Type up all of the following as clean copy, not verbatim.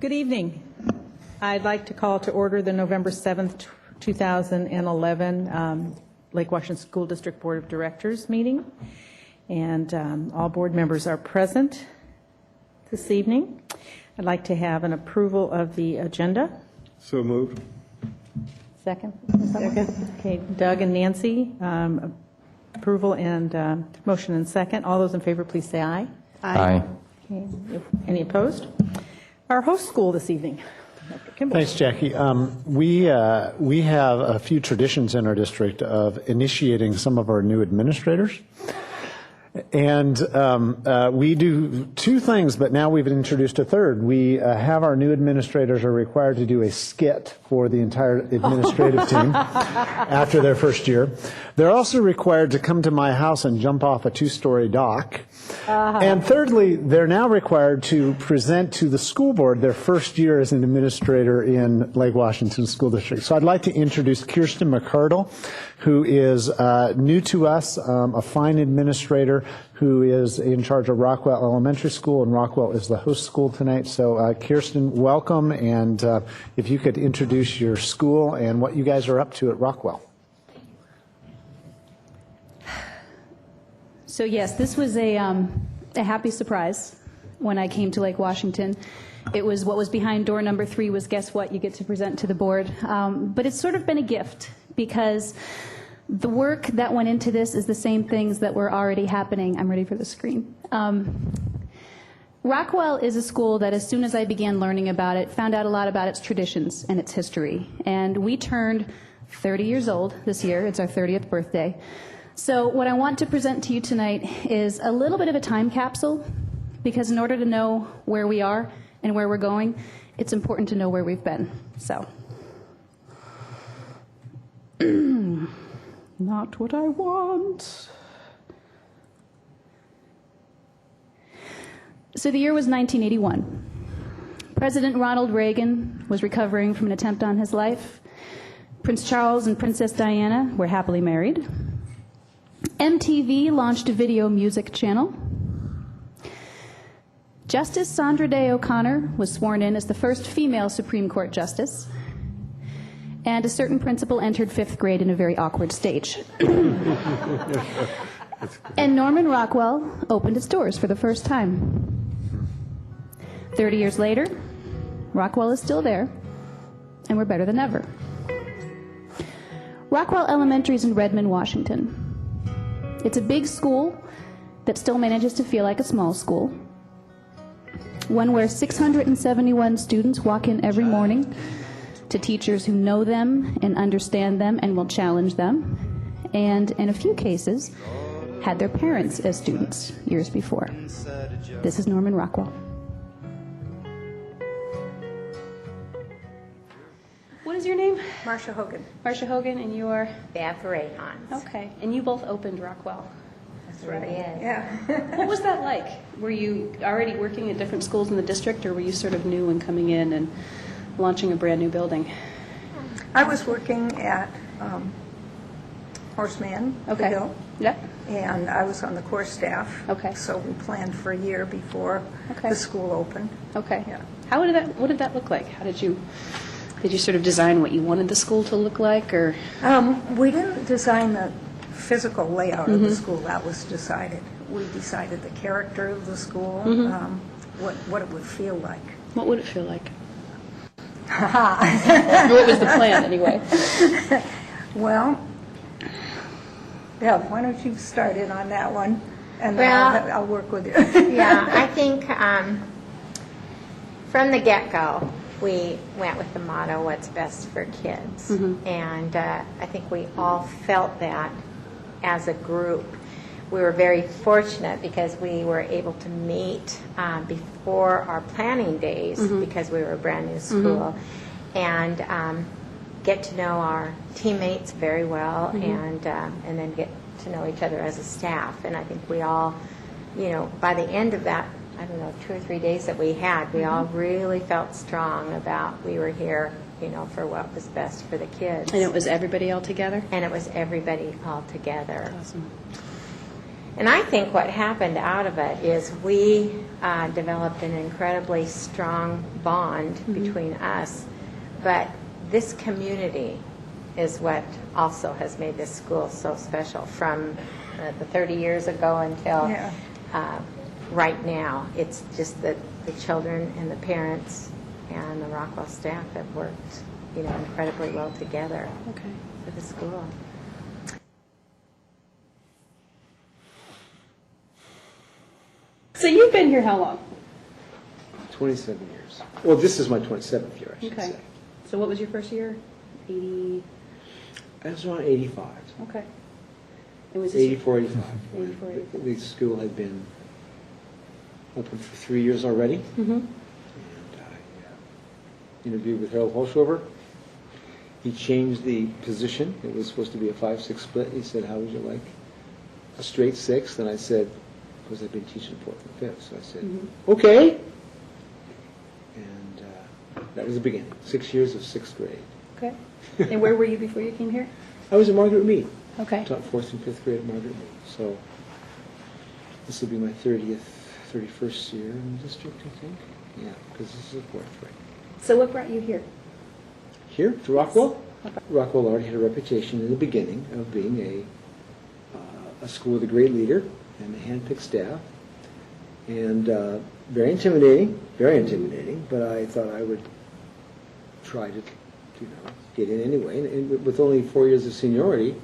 Good evening. I'd like to call to order the November 7th, 2011 Lake Washington School District Board of Directors meeting. And all board members are present this evening. I'd like to have an approval of the agenda. So moved. Second? Okay, Doug and Nancy, approval and motion and second. All those in favor, please say aye. Aye. Okay. Any opposed? Our host school this evening. Dr. Kimball. Thanks, Jackie. We have a few traditions in our district of initiating some of our new administrators. And we do two things, but now we've introduced a third. We have our new administrators are required to do a skit for the entire administrative team after their first year. They're also required to come to my house and jump off a 2-story dock. And thirdly, they're now required to present to the school board their first year as an administrator in Lake Washington School District. So I'd like to introduce Kirsten McCardle, who is new to us, a fine administrator who is in charge of Rockwell Elementary School, and Rockwell is the host school tonight. So Kirsten, welcome, and if you could introduce your school and what you guys are up to at Rockwell. So yes, this was a happy surprise when I came to Lake Washington. It was what was behind door number 3 was, guess what, you get to present to the board. But it's sort of been a gift because the work that went into this is the same things that were already happening. I'm ready for the screen. Rockwell is a school that as soon as I began learning about it, found out a lot about its traditions and its history. And we turned 30 years old this year. It's our 30th birthday. So what I want to present to you tonight is a little bit of a time capsule, because in order to know where we are and where we're going, it's important to know where we've been. So, not what I want. So the year was 1981. President Ronald Reagan was recovering from an attempt on his life. Prince Charles and Princess Diana were happily married. MTV launched a video music channel. Justice Sandra Day O'Connor was sworn in as the first female Supreme Court justice. And a certain principal entered 5th grade in a very awkward stage. And Norman Rockwell opened its doors for the first time. 30 years later, Rockwell is still there, and we're better than ever. Rockwell Elementary is in Redmond, Washington. It's a big school that still manages to feel like a small school. One where 671 students walk in every morning to teachers who know them and understand them and will challenge them, and in a few cases, had their parents as students years before. This is Norman Rockwell. What is your name? Marcia Hogan. Marcia Hogan, and you are? Beth Rayhans. Okay, and you both opened Rockwell. That's right. Yeah. What was that like? Were you already working at different schools in the district, or were you sort of new and coming in and launching a brand new building? I was working at Horseman Okay. Hill, Yep. and I was on the core staff. Okay. So we planned for a year before Okay. the school opened. Okay. Yeah. What did that look like? How did you sort of design what you wanted the school to look like, or? We didn't design the physical layout of the school. That was decided. We decided the character of the school, what it would feel like. What would it feel like? What was the plan, anyway? Well, yeah, why don't you start in on that one, and then Well, I'll work with you. Yeah, I think from the get-go, we went with the motto, what's best for kids. And I think we all felt that as a group. We were very fortunate because we were able to meet before our planning days, because we were a brand new school, and get to know our teammates very well, and then get to know each other as a staff. And I think we all, by the end of that, 2 or 3 days that we had, we all really felt strong about we were here, for what was best for the kids. And it was everybody all together? And it was everybody all together. Awesome. And I think what happened out of it is we developed an incredibly strong bond between us, but this community is what also has made this school so special from the 30 years ago until right now. It's just that the children and the parents and the Rockwell staff have worked, incredibly well together for the school. So you've been here how long? 27 years. Well, this is my 27th year, I should say. So what was your first year? 80. I was around 85. Okay. And was this 84, 85. 84, 85. The school had been open for 3 years already. And I interviewed with Harold Holshover. He changed the position. It was supposed to be a 5-6 split. He said, how would you like a straight 6th? And I said, because I've been teaching 4th and 5th. So I said, okay. And that was the beginning. 6 years of 6th grade. Okay. And where were you before you came here? I was at Margaret Mead. Okay. Taught 4th and 5th grade at Margaret Mead. So this will be my 31st year in the district, I think. Yeah, because this is the 4th grade. So what brought you here? Here, to Rockwell? Rockwell already had a reputation in the beginning of being a school with a great leader and a hand-picked staff. And very intimidating, but I thought I would try to get in anyway. And with only 4 years of seniority,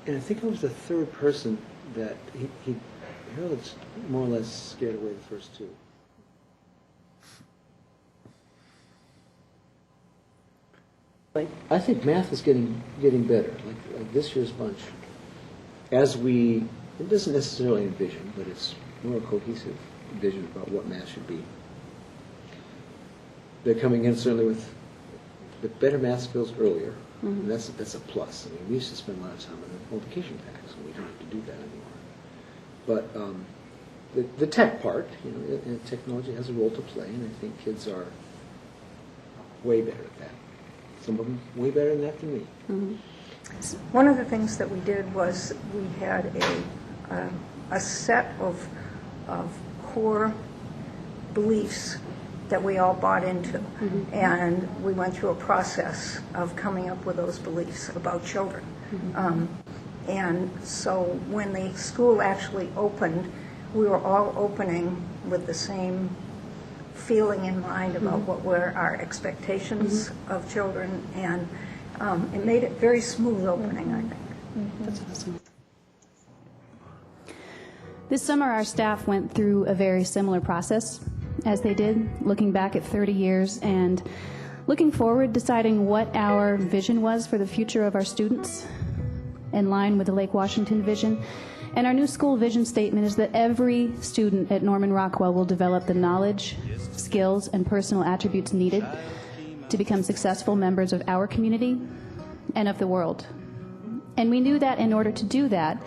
and I think I was the third person that Harold more or less scared away the first two. I think math is getting better, like this year's bunch. It doesn't necessarily envision, but it's more a cohesive vision about what math should be. They're coming in certainly with better math skills earlier. And that's a plus. I mean, we used to spend a lot of time on the multiplication packs, and we don't have to do that anymore. But the tech part, and technology has a role to play, and I think kids are way better at that. Some of them way better than that than me. One of the things that we did was we had a set of core beliefs that we all bought into. And we went through a process of coming up with those beliefs about children. And so when the school actually opened, we were all opening with the same feeling in mind about what were our expectations of children, and it made it very smooth opening, I think. That's awesome. This summer, our staff went through a very similar process as they did, looking back at 30 years and looking forward, deciding what our vision was for the future of our students in line with the Lake Washington vision. And our new school vision statement is that every student at Norman Rockwell will develop the knowledge, skills, and personal attributes needed to become successful members of our community and of the world. And we knew that in order to do that,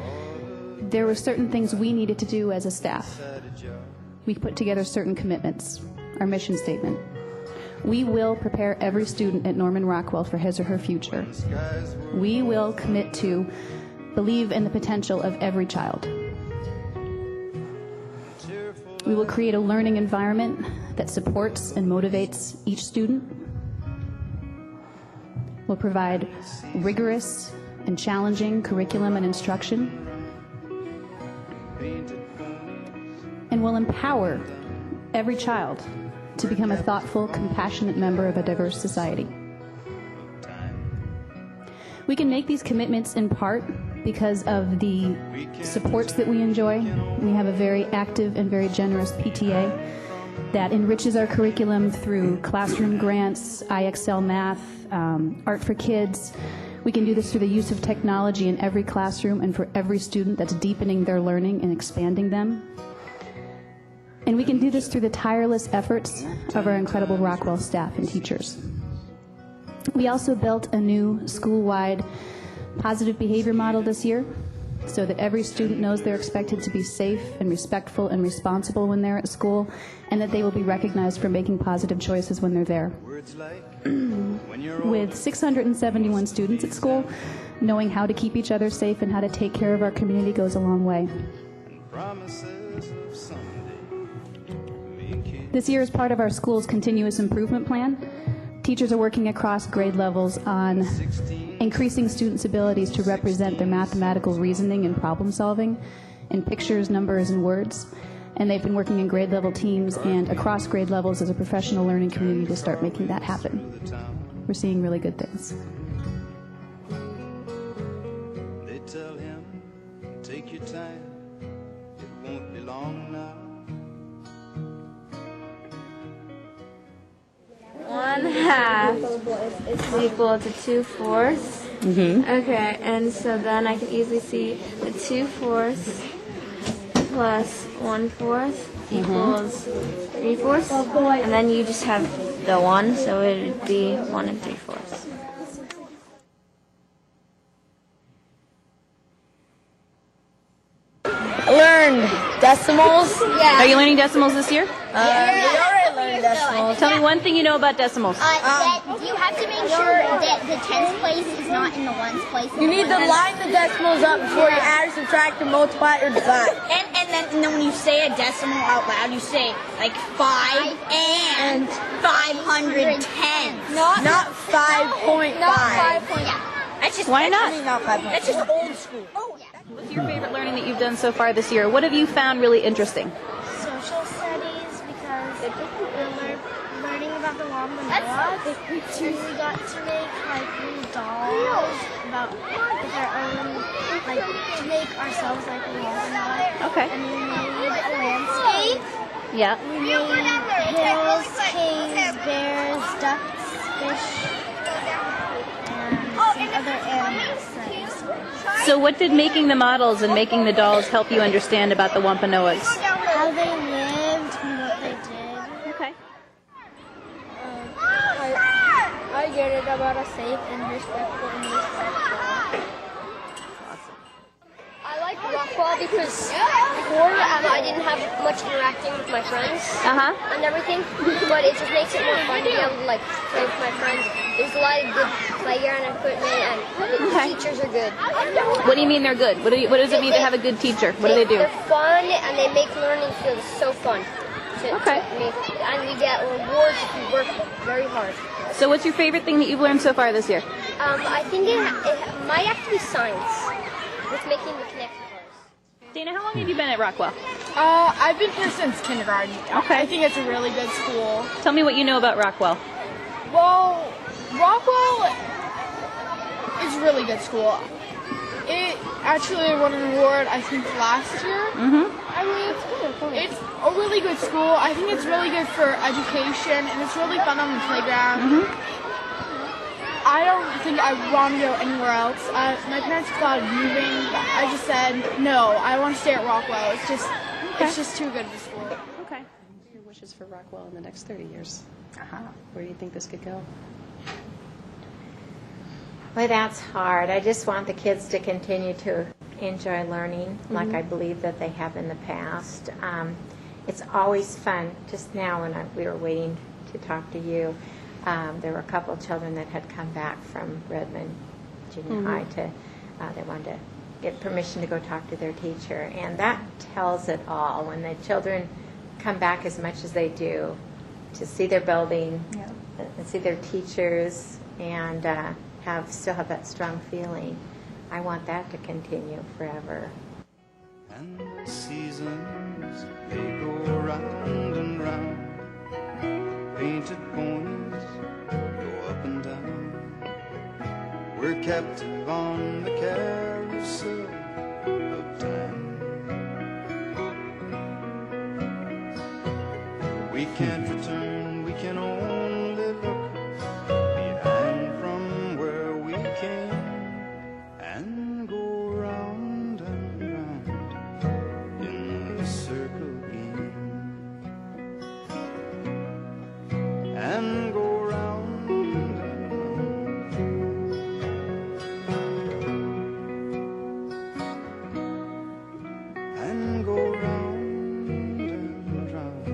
there were certain things we needed to do as a staff. We put together certain commitments, our mission statement. We will prepare every student at Norman Rockwell for his or her future. We will commit to believe in the potential of every child. We will create a learning environment that supports and motivates each student. We'll provide rigorous and challenging curriculum and instruction. And will empower every child to become a thoughtful, compassionate member of a diverse society. We can make these commitments in part because of the supports that we enjoy. We have a very active and very generous PTA that enriches our curriculum through classroom grants, IXL Math, Art for Kids. We can do this through the use of technology in every classroom and for every student that's deepening their learning and expanding them. And we can do this through the tireless efforts of our incredible Rockwell staff and teachers. We also built a new school-wide positive behavior model this year so that every student knows they're expected to be safe and respectful and responsible when they're at school, and that they will be recognized for making positive choices when they're there. With 671 students at school, knowing how to keep each other safe and how to take care of our community goes a long way. Promises of someday. Make it This year, as part of our school's continuous improvement plan, teachers are working across grade levels on increasing students' abilities to represent their mathematical reasoning and problem solving in pictures, numbers, and words. And they've been working in grade level teams and across grade levels as a professional learning community to start making that happen. We're seeing really good things. They tell him, take your time, it won't be long now. 1/2 is equal to 2/4. Okay, and so then I can easily see the 2/4 plus 1/4 equals 3/4. And then you just have the 1, so it would be 1 3/4. I learned decimals. Are you learning decimals this year? We already learned decimals. Tell me one thing you know about decimals. That you have to make sure that the tens place is not in the ones place. You need to line the decimals up before you add, subtract, or multiply, or divide. And then when you say a decimal out loud, you say like 5 and 510. Not 5.5. Yeah. That's just, Why not? I mean, not 5.5. That's just old school. Oh, yeah. What's your favorite learning that you've done so far this year? What have you found really interesting? Social studies, because we're learning about the Wampanoag. We got to make like little dolls about with our own, like to make ourselves like a Wampanoag. Okay. And we made a landscape. Yeah. We made hills, caves, bears, ducks, fish, and some other animals. So what did making the models and making the dolls help you understand about the Wampanoags? How they lived and what they did. Okay. I get it about a safe and respectful and respectful. I like Rockwell because before I didn't have much interacting with my friends and everything, but it just makes it more fun to be able to like play with my friends. There's a lot of good playground equipment and the teachers are good. What do you mean they're good? What does it mean to have a good teacher? What do they do? They're fun and they make learning feel so fun. And we get rewards if we work very hard. So what's your favorite thing that you've learned so far this year? I think it might have to be science with making the connected cars. Dana, how long have you been at Rockwell? I've been here since kindergarten. Okay. I think it's a really good school. Tell me what you know about Rockwell. Well, Rockwell is a really good school. It actually won an award, I think, last year. I believe. It's a really good school. I think it's really good for education, and it's really fun on the playground. I don't think I want to go anywhere else. My parents thought of moving, but I just said, no, I want to stay at Rockwell. It's just too good of a school. Okay. What are your wishes for Rockwell in the next 30 years? Where do you think this could go? Well, that's hard. I just want the kids to continue to enjoy learning like I believe that they have in the past. It's always fun. Just now when we were waiting to talk to you, there were a couple of children that had come back from Redmond Junior High to, they wanted to get permission to go talk to their teacher. And that tells it all. When the children come back as much as they do, to see their building and see their teachers and still have that strong feeling. I want that to continue forever. And the seasons, they go round and round. Painted ponies go up and down. We're captive on the carousel of time. We can't return, we can only look behind from where we came and go round and round in the circle game and go round and round and go round and round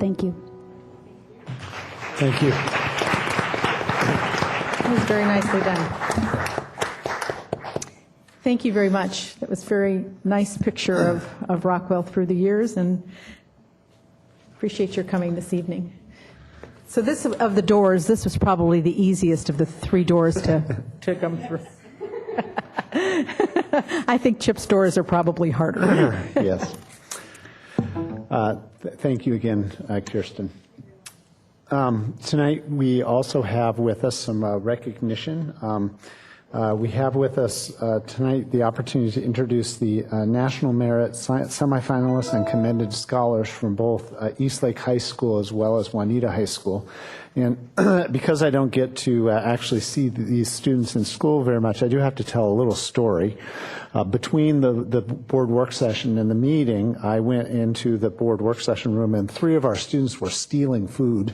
Thank you. Thank you. That was very nicely done. Thank you very much. That was a very nice picture of Rockwell through the years, and appreciate your coming this evening. So this, of the doors, this was probably the easiest of the 3 doors to come through. I think Chip's doors are probably harder. Yes. Thank you again, Kirsten. Tonight, we also have with us some recognition. We have with us tonight the opportunity to introduce the National Merit semifinalists and commended scholars from both Eastlake High School as well as Juanita High School. And because I don't get to actually see these students in school very much, I do have to tell a little story. Between the board work session and the meeting, I went into the board work session room, and 3 of our students were stealing food.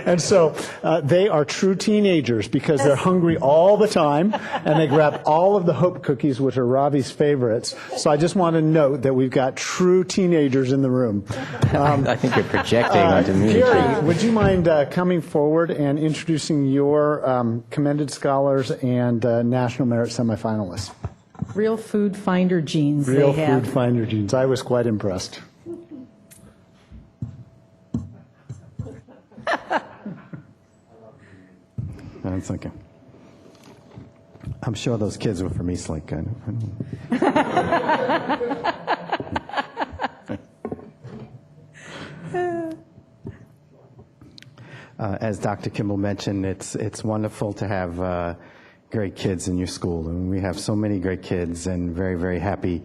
And so they are true teenagers because they're hungry all the time, and they grab all of the Hope cookies, which are Ravi's favorites. So I just want to note that we've got true teenagers in the room. I think you're projecting onto me. Gary, would you mind coming forward and introducing your commended scholars and National Merit semifinalists? Real food finder jeans Real they have. food finder jeans. I was quite impressed. That's okay. I'm sure those kids were from Eastlake. As Dr. Kimball mentioned, it's wonderful to have great kids in your school. And we have so many great kids, and very, very happy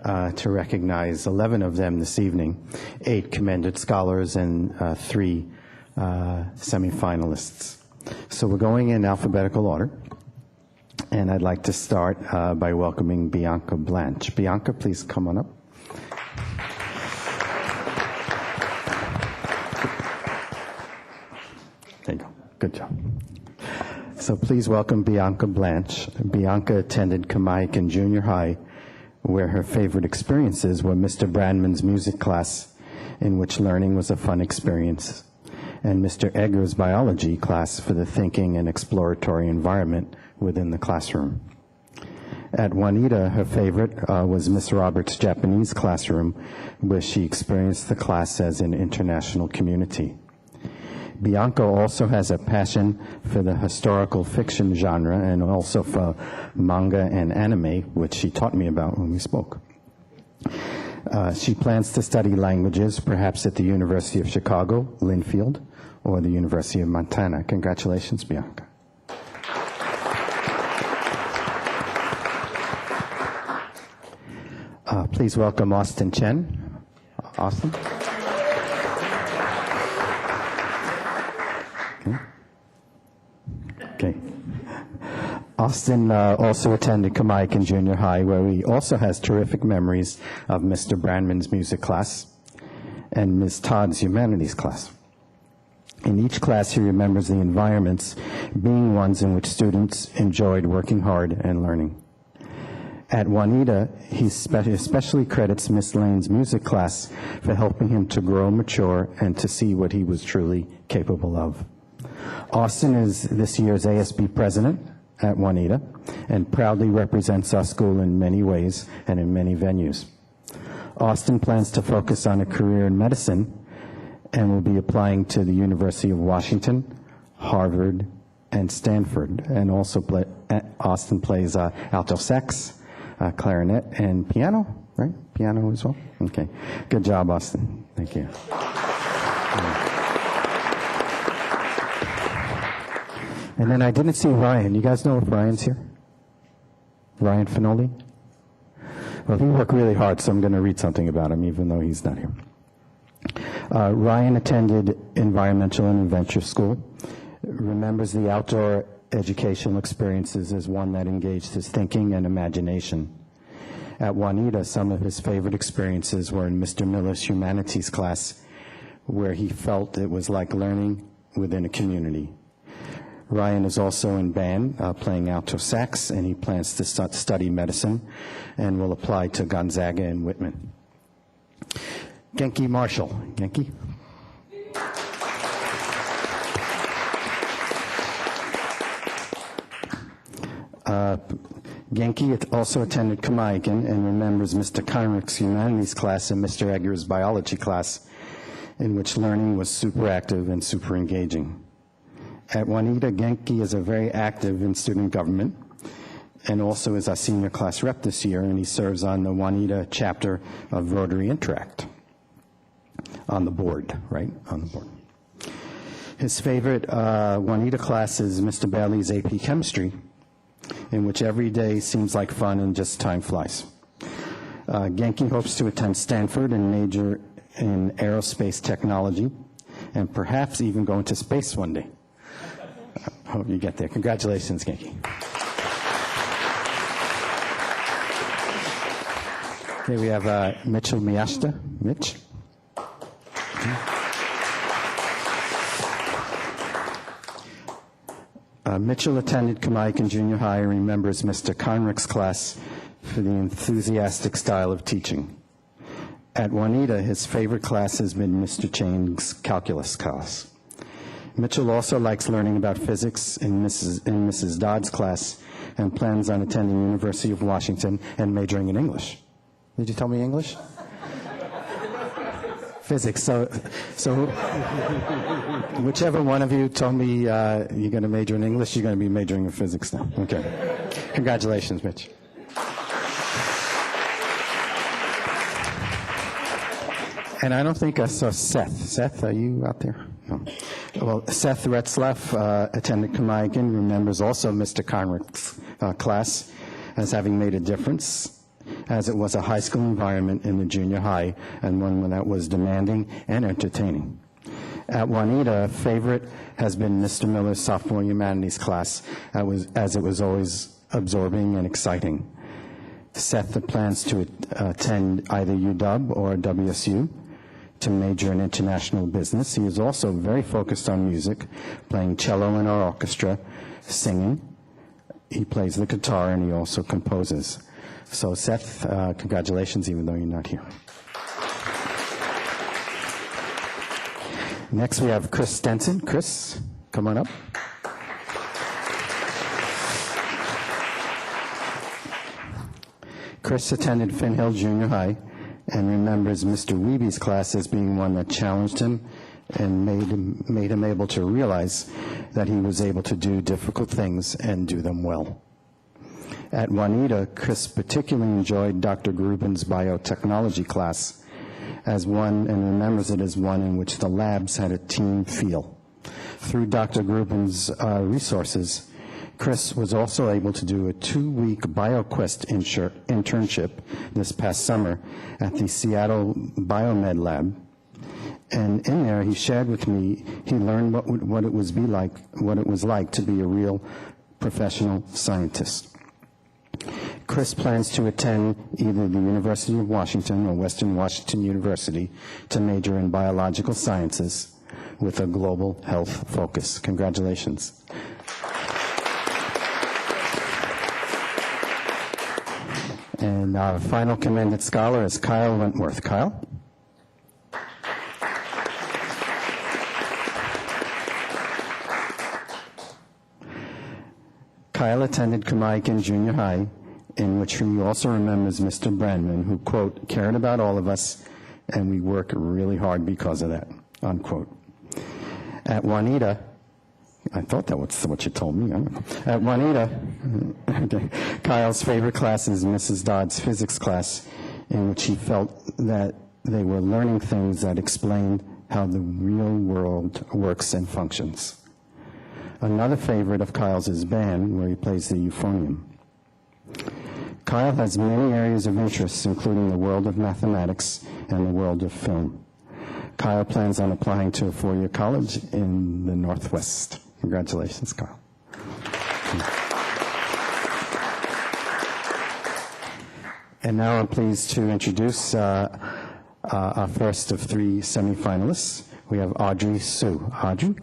to recognize 11 of them this evening, 8 commended scholars and 3 semifinalists. So we're going in alphabetical order, and I'd like to start by welcoming Bianca Blanche. Bianca, please come on up. There you go. Good job. So please welcome Bianca Blanche. Bianca attended Kamahikan Junior High, where her favorite experiences were Mr. Brandman's music class, in which learning was a fun experience, and Mr. Egger's biology class for the thinking and exploratory environment within the classroom. At Juanita, her favorite was Miss Roberts' Japanese classroom, where she experienced the class as an international community. Bianca also has a passion for the historical fiction genre and also for manga and anime, which she taught me about when we spoke. She plans to study languages, perhaps at the University of Chicago, Linfield, or the University of Montana. Congratulations, Bianca. Please welcome Austin Chen. Austin. Okay. Austin also attended Kamahikan Junior High, where he also has terrific memories of Mr. Brandman's music class and Ms. Todd's humanities class. In each class, he remembers the environments being ones in which students enjoyed working hard and learning. At Juanita, he especially credits Miss Lane's music class for helping him to grow, mature, and to see what he was truly capable of. Austin is this year's ASB president at Juanita and proudly represents our school in many ways and in many venues. Austin plans to focus on a career in medicine and will be applying to the University of Washington, Harvard, and Stanford. And also Austin plays alto sax, clarinet, and piano, right? Piano as well? Okay. Good job, Austin. Thank you. And then I didn't see Ryan. You guys know if Ryan's here? Ryan Finoli? Well, he worked really hard, so I'm going to read something about him, even though he's not here. Ryan attended Environmental and Adventure School, remembers the outdoor educational experiences as one that engaged his thinking and imagination. At Juanita, some of his favorite experiences were in Mr. Miller's humanities class, where he felt it was like learning within a community. Ryan is also in band, playing alto sax, and he plans to study medicine and will apply to Gonzaga and Whitman. Genki Marshall. Genki. Genki also attended Kamaikan and remembers Mr. Conrick's humanities class and Mr. Egger's biology class, in which learning was super active and super engaging. At Juanita, Genki is a very active in student government and also is our senior class rep this year, and he serves on the Juanita chapter of Rotary Interact. On the board, right? On the board. His favorite Juanita class is Mr. Bailey's AP Chemistry, in which every day seems like fun and just time flies. Genki hopes to attend Stanford and major in aerospace technology, and perhaps even go into space one day. Hope you get there. Congratulations, Genki. Okay, we have Mitchell Miyashita. Mitch. Mitchell attended Kamaikan Junior High and remembers Mr. Conrick's class for the enthusiastic style of teaching. At Juanita, his favorite class has been Mr. Chang's calculus class. Mitchell also likes learning about physics in Mrs. Dodd's class and plans on attending University of Washington and majoring in English. Did you tell me English? Physics. So whichever one of you told me you're going to major in English, you're going to be majoring in physics now. Okay. Congratulations, Mitch. And I don't think I saw Seth. Seth, are you out there? No. Well, Seth Retzlaff attended Kamaikan, remembers also Mr. Conrick's class as having made a difference, as it was a high school environment in the junior high and one that was demanding and entertaining. At Juanita, a favorite has been Mr. Miller's sophomore humanities class, as it was always absorbing and exciting. Seth plans to attend either UW or WSU to major in international business. He is also very focused on music, playing cello in our orchestra, singing. He plays the guitar and he also composes. So Seth, congratulations, even though you're not here. Next we have Chris Stenson. Chris, come on up. Chris attended Finn Hill Junior High and remembers Mr. Weeby's class as being one that challenged him and made him able to realize that he was able to do difficult things and do them well. At Juanita, Chris particularly enjoyed Dr. Grubin's biotechnology class as one, and remembers it as one in which the labs had a team feel. Through Dr. Grubin's resources, Chris was also able to do a 2-week BioQuest internship this past summer at the Seattle Biomed Lab. And in there, he shared with me he learned what it was like to be a real professional scientist. Chris plans to attend either the University of Washington or Western Washington University to major in biological sciences with a global health focus. Congratulations. And our final commended scholar is Kyle Wentworth. Kyle? Kyle attended Kamaikan Junior High, in which he also remembers Mr. Brandman, who, quote, cared about all of us, and we work really hard because of that, unquote. At Juanita, I thought that was what you told me. At Juanita, Kyle's favorite class is Mrs. Dodd's physics class, in which he felt that they were learning things that explained how the real world works and functions. Another favorite of Kyle's is band, where he plays the euphonium. Kyle has many areas of interest, including the world of mathematics and the world of film. Kyle plans on applying to a four-year college in the Northwest. Congratulations, Kyle. And now I'm pleased to introduce our first of 3 semifinalists. We have Audrey Sue. Audrey?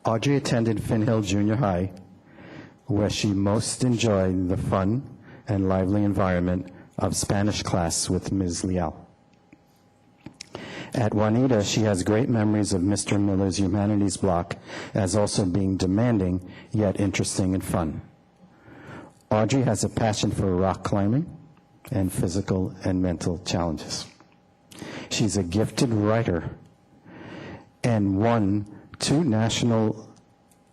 Audrey attended Finn Hill Junior High, where she most enjoyed the fun and lively environment of Spanish class with Ms. Leal. At Juanita, she has great memories of Mr. Miller's humanities block as also being demanding, yet interesting and fun. Audrey has a passion for rock climbing and physical and mental challenges. She's a gifted writer and won 2 national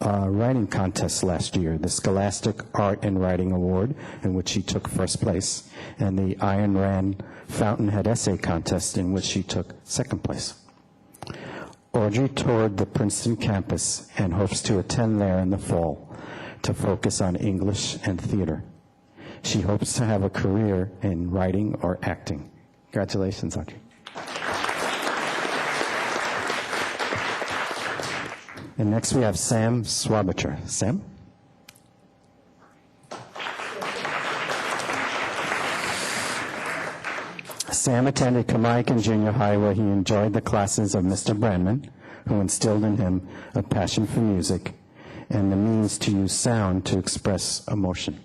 writing contests last year, the Scholastic Art and Writing Award, in which she took first place, and the Ayn Rand Fountainhead Essay Contest, in which she took second place. Audrey toured the Princeton campus and hopes to attend there in the fall to focus on English and theater. She hopes to have a career in writing or acting. Congratulations, Audrey. And next we have Sam Swabacher. Sam? Sam attended Kamaikan Junior High, where he enjoyed the classes of Mr. Brandman, who instilled in him a passion for music and the means to use sound to express emotion.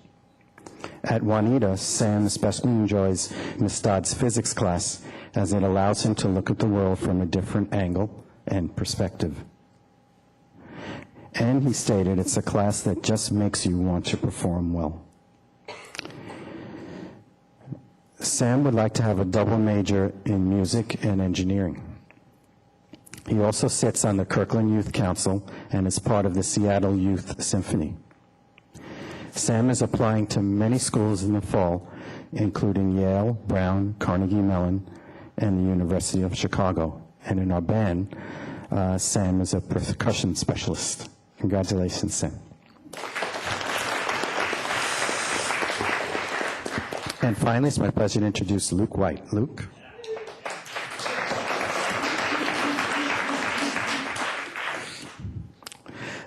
At Juanita, Sam especially enjoys Ms. Dodd's physics class, as it allows him to look at the world from a different angle and perspective. And he stated it's a class that just makes you want to perform well. Sam would like to have a double major in music and engineering. He also sits on the Kirkland Youth Council and is part of the Seattle Youth Symphony. Sam is applying to many schools in the fall, including Yale, Brown, Carnegie Mellon, and the University of Chicago. And in our band, Sam is a percussion specialist. Congratulations, Sam. And finally, it's my pleasure to introduce Luke White. Luke?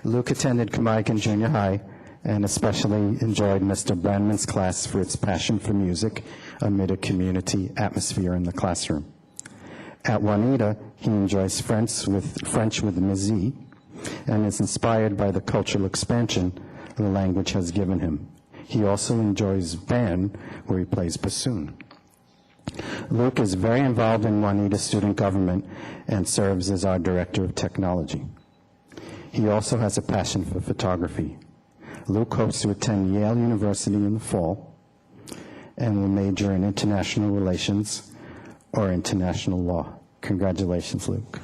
Luke attended Kamaikan Junior High and especially enjoyed Mr. Brandman's class for its passion for music amid a community atmosphere in the classroom. At Juanita, he enjoys French with Ms. Z and is inspired by the cultural expansion the language has given him. He also enjoys band, where he plays bassoon. Luke is very involved in Juanita student government and serves as our director of technology. He also has a passion for photography. Luke hopes to attend Yale University in the fall and will major in international relations or international law. Congratulations, Luke.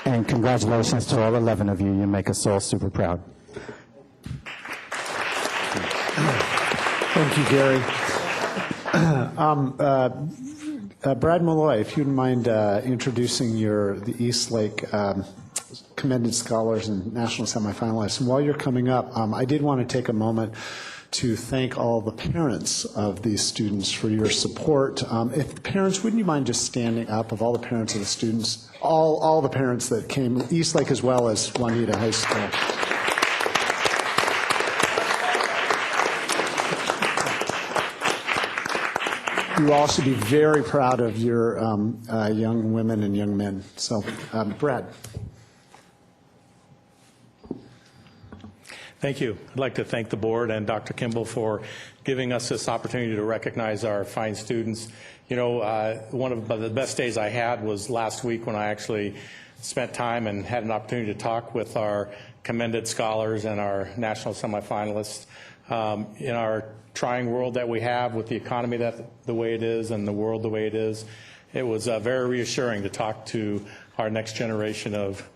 And congratulations to all 11 of you. You make us all super proud. Thank you, Gary. Brad Malloy, if you'd mind introducing the East Lake Commended Scholars and National Semifinalists. And while you're coming up, I did want to take a moment to thank all the parents of these students for your support. If the parents, wouldn't you mind just standing up, of all the parents of the students, all the parents that came, East Lake as well as Juanita High School. You all should be very proud of your young women and young men. So, Brad. Thank you. I'd like to thank the board and Dr. Kimball for giving us this opportunity to recognize our fine students. You know, one of the best days I had was last week when I actually spent time and had an opportunity to talk with our commended scholars and our national semifinalists. In our trying world that we have with the economy the way it is and the world the way it is, it was very reassuring to talk to our next generation of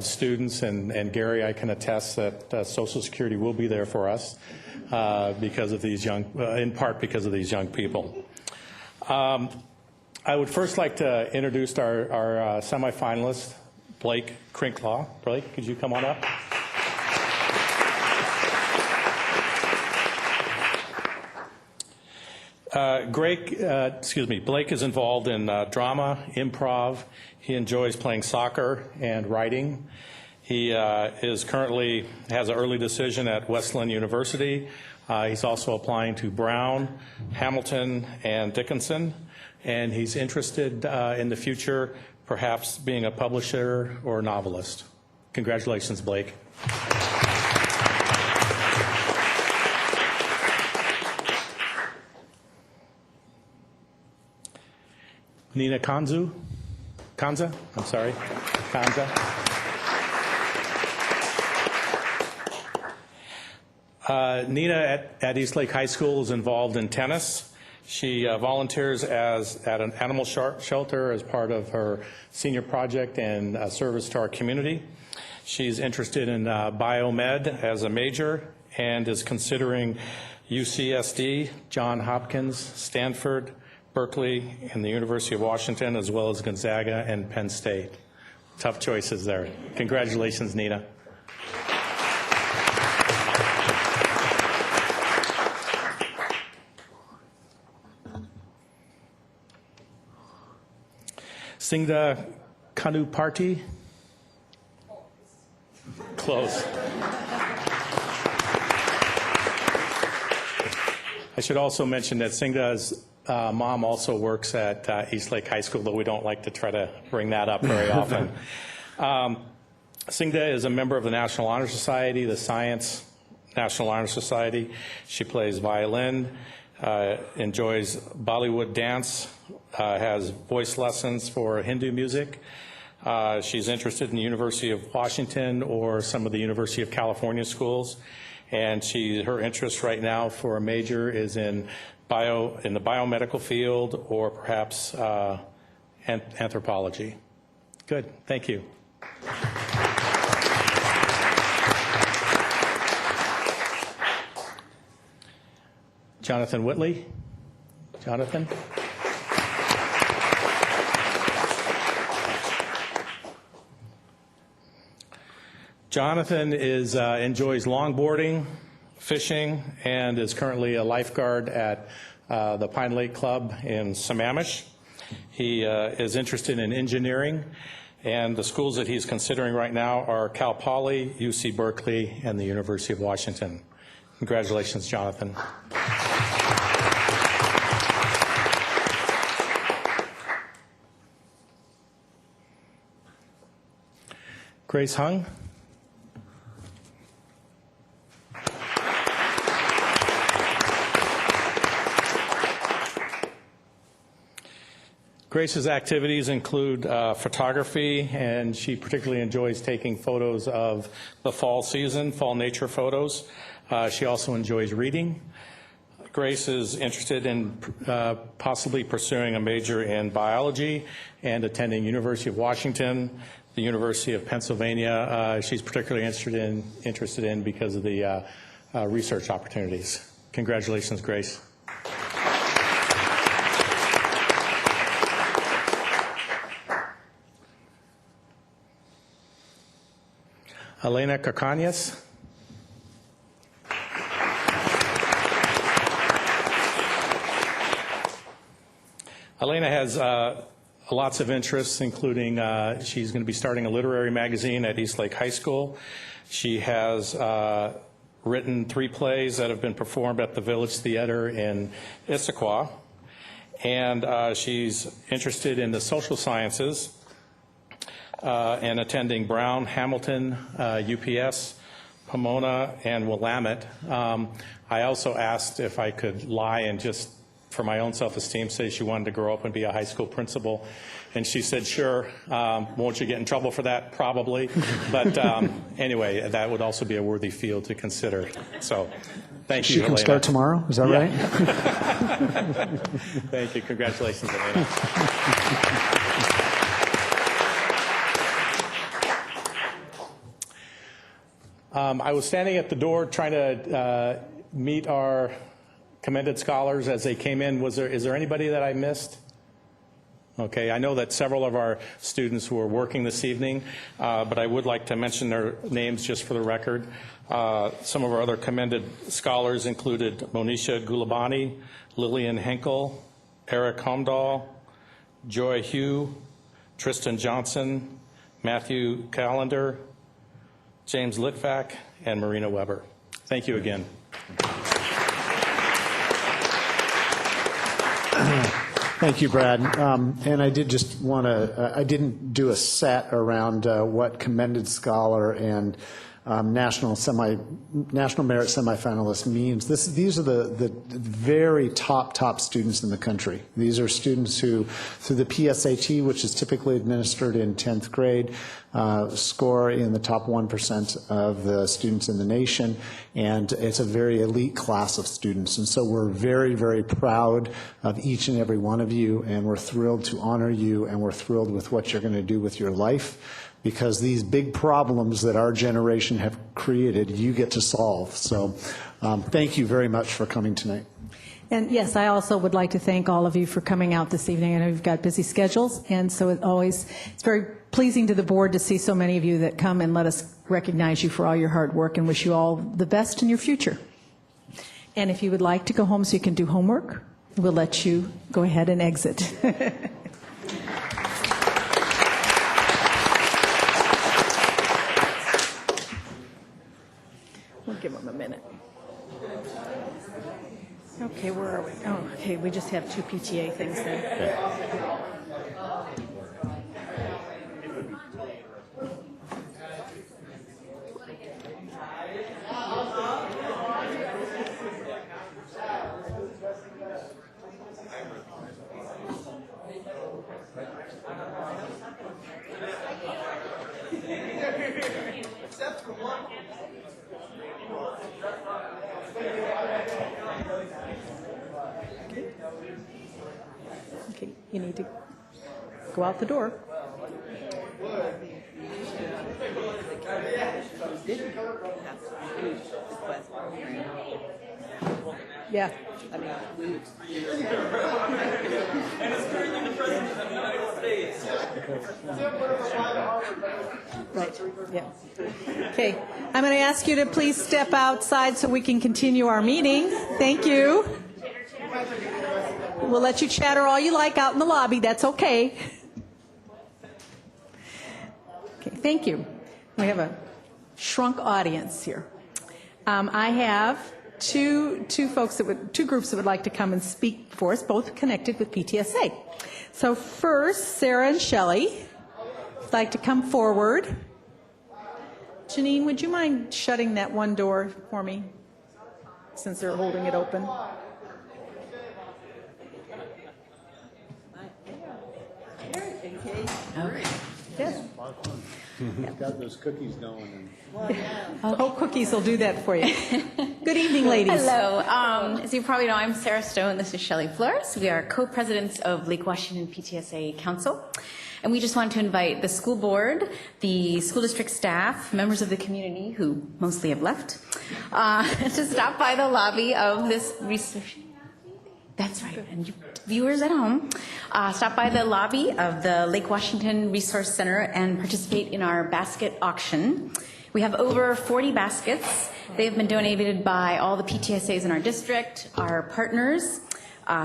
students, and Gary, I can attest that Social Security will be there for us because of these young, in part because of these young people. I would first like to introduce our semifinalist, Blake Crinklaw. Blake, could you come on up? Blake is involved in drama, improv. He enjoys playing soccer and writing. He has an early decision at Wesleyan University. He's also applying to Brown, Hamilton, and Dickinson. And he's interested in the future, perhaps being a publisher or a novelist. Congratulations, Blake. Nina Kanza, I'm sorry, Kanza. Nina at Eastlake High School is involved in tennis. She volunteers at an animal shelter as part of her senior project and service to our community. She's interested in biomed as a major and is considering UCSD, Johns Hopkins, Stanford, Berkeley, and the University of Washington, as well as Gonzaga and Penn State. Tough choices there. Congratulations, Nina. Singda Kanuparty. Close. I should also mention that Singda's mom also works at Eastlake High School, though we don't like to try to bring that up very often. Singda is a member of the National Honor Society, the Science National Honor Society. She plays violin, enjoys Bollywood dance, has voice lessons for Hindu music. She's interested in the University of Washington or some of the University of California schools. And her interest right now for a major is in the biomedical field or perhaps anthropology. Good, thank you. Jonathan Whitley. Jonathan. Jonathan enjoys longboarding, fishing, and is currently a lifeguard at the Pine Lake Club in Sammamish. He is interested in engineering, and the schools that he's considering right now are Cal Poly, UC Berkeley, and the University of Washington. Congratulations, Jonathan. Grace Hung. Grace's activities include photography, and she particularly enjoys taking photos of the fall season, fall nature photos. She also enjoys reading. Grace is interested in possibly pursuing a major in biology and attending University of Washington, the University of Pennsylvania. She's particularly interested in because of the research opportunities. Congratulations, Grace. Elena Cacañas. Elena has lots of interests, including she's going to be starting a literary magazine at Eastlake High School. She has written 3 plays that have been performed at the Village Theater in Issaquah. And she's interested in the social sciences and attending Brown, Hamilton, UPS, Pomona, and Willamette. I also asked if I could lie and just, for my own self-esteem, say she wanted to grow up and be a high school principal. And she said, sure. Won't you get in trouble for that? Probably. But anyway, that would also be a worthy field to consider. So thank you, She can Elena. start tomorrow, is that right? Thank you. Congratulations, Elena. I was standing at the door trying to meet our commended scholars as they came in. Is there anybody that I missed? Okay, I know that several of our students were working this evening, but I would like to mention their names just for the record. Some of our other commended scholars included Monisha Gulabani, Lillian Henkel, Eric Homdahl, Joy Hugh, Tristan Johnson, Matthew Callender, James Litvak, and Marina Weber. Thank you again. Thank you, Brad. And I did just want to, I didn't do a set around what commended scholar and national merit semifinalist means. These are the very top students in the country. These are students who, through the PSAT, which is typically administered in 10th grade, score in the top 1% of the students in the nation, and it's a very elite class of students. And so we're very, very proud of each and every one of you, and we're thrilled to honor you, and we're thrilled with what you're going to do with your life, because these big problems that our generation have created, you get to solve. So thank you very much for coming tonight. And yes, I also would like to thank all of you for coming out this evening. I know you've got busy schedules, and so it's very pleasing to the board to see so many of you that come and let us recognize you for all your hard work and wish you all the best in your future. And if you would like to go home so you can do homework, we'll let you go ahead and exit. We'll give them a minute. Okay, where are we? Oh, okay, we just have 2 PTA things then. Okay, you need to go out the door. Yeah. Right, yeah. Okay, I'm going to ask you to please step outside so we can continue our meeting. Thank you. We'll let you chatter all you like out in the lobby. That's okay. Okay, thank you. We have a shrunk audience here. I have two groups that would like to come and speak for us, both connected with PTSA. So first, Sarah and Shelley would like to come forward. Janine, would you mind shutting that one door for me, since they're holding it open? Okay. Yes. Got those cookies going. Oh, cookies will do that for you. Good evening, ladies. Hello. As you probably know, I'm Sarah Stone. This is Shelley Flores. We are co-presidents of Lake Washington PTSA Council. And we just wanted to invite the school board, the school district staff, members of the community who mostly have left, to stop by the lobby of this research. That's right. And you viewers at home, stop by the lobby of the Lake Washington Resource Center and participate in our basket auction. We have over 40 baskets. They have been donated by all the PTSAs in our district, our partners,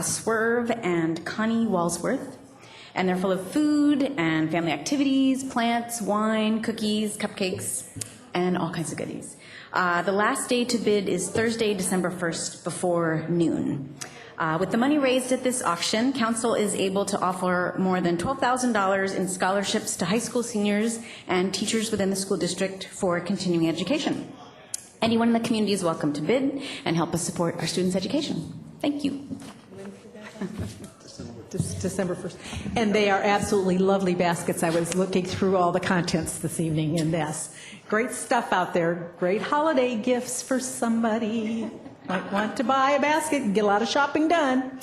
Swerve and Connie Walsworth. And they're full of food and family activities, plants, wine, cookies, cupcakes, and all kinds of goodies. The last day to bid is Thursday, December 1st, before noon. With the money raised at this auction, Council is able to offer more than $12,000 in scholarships to high school seniors and teachers within the school district for continuing education. Anyone in the community is welcome to bid and help us support our students' education. Thank you. December 1st. And they are absolutely lovely baskets. I was looking through all the contents this evening, and yes, great stuff out there. Great holiday gifts for somebody. Might want to buy a basket and get a lot of shopping done.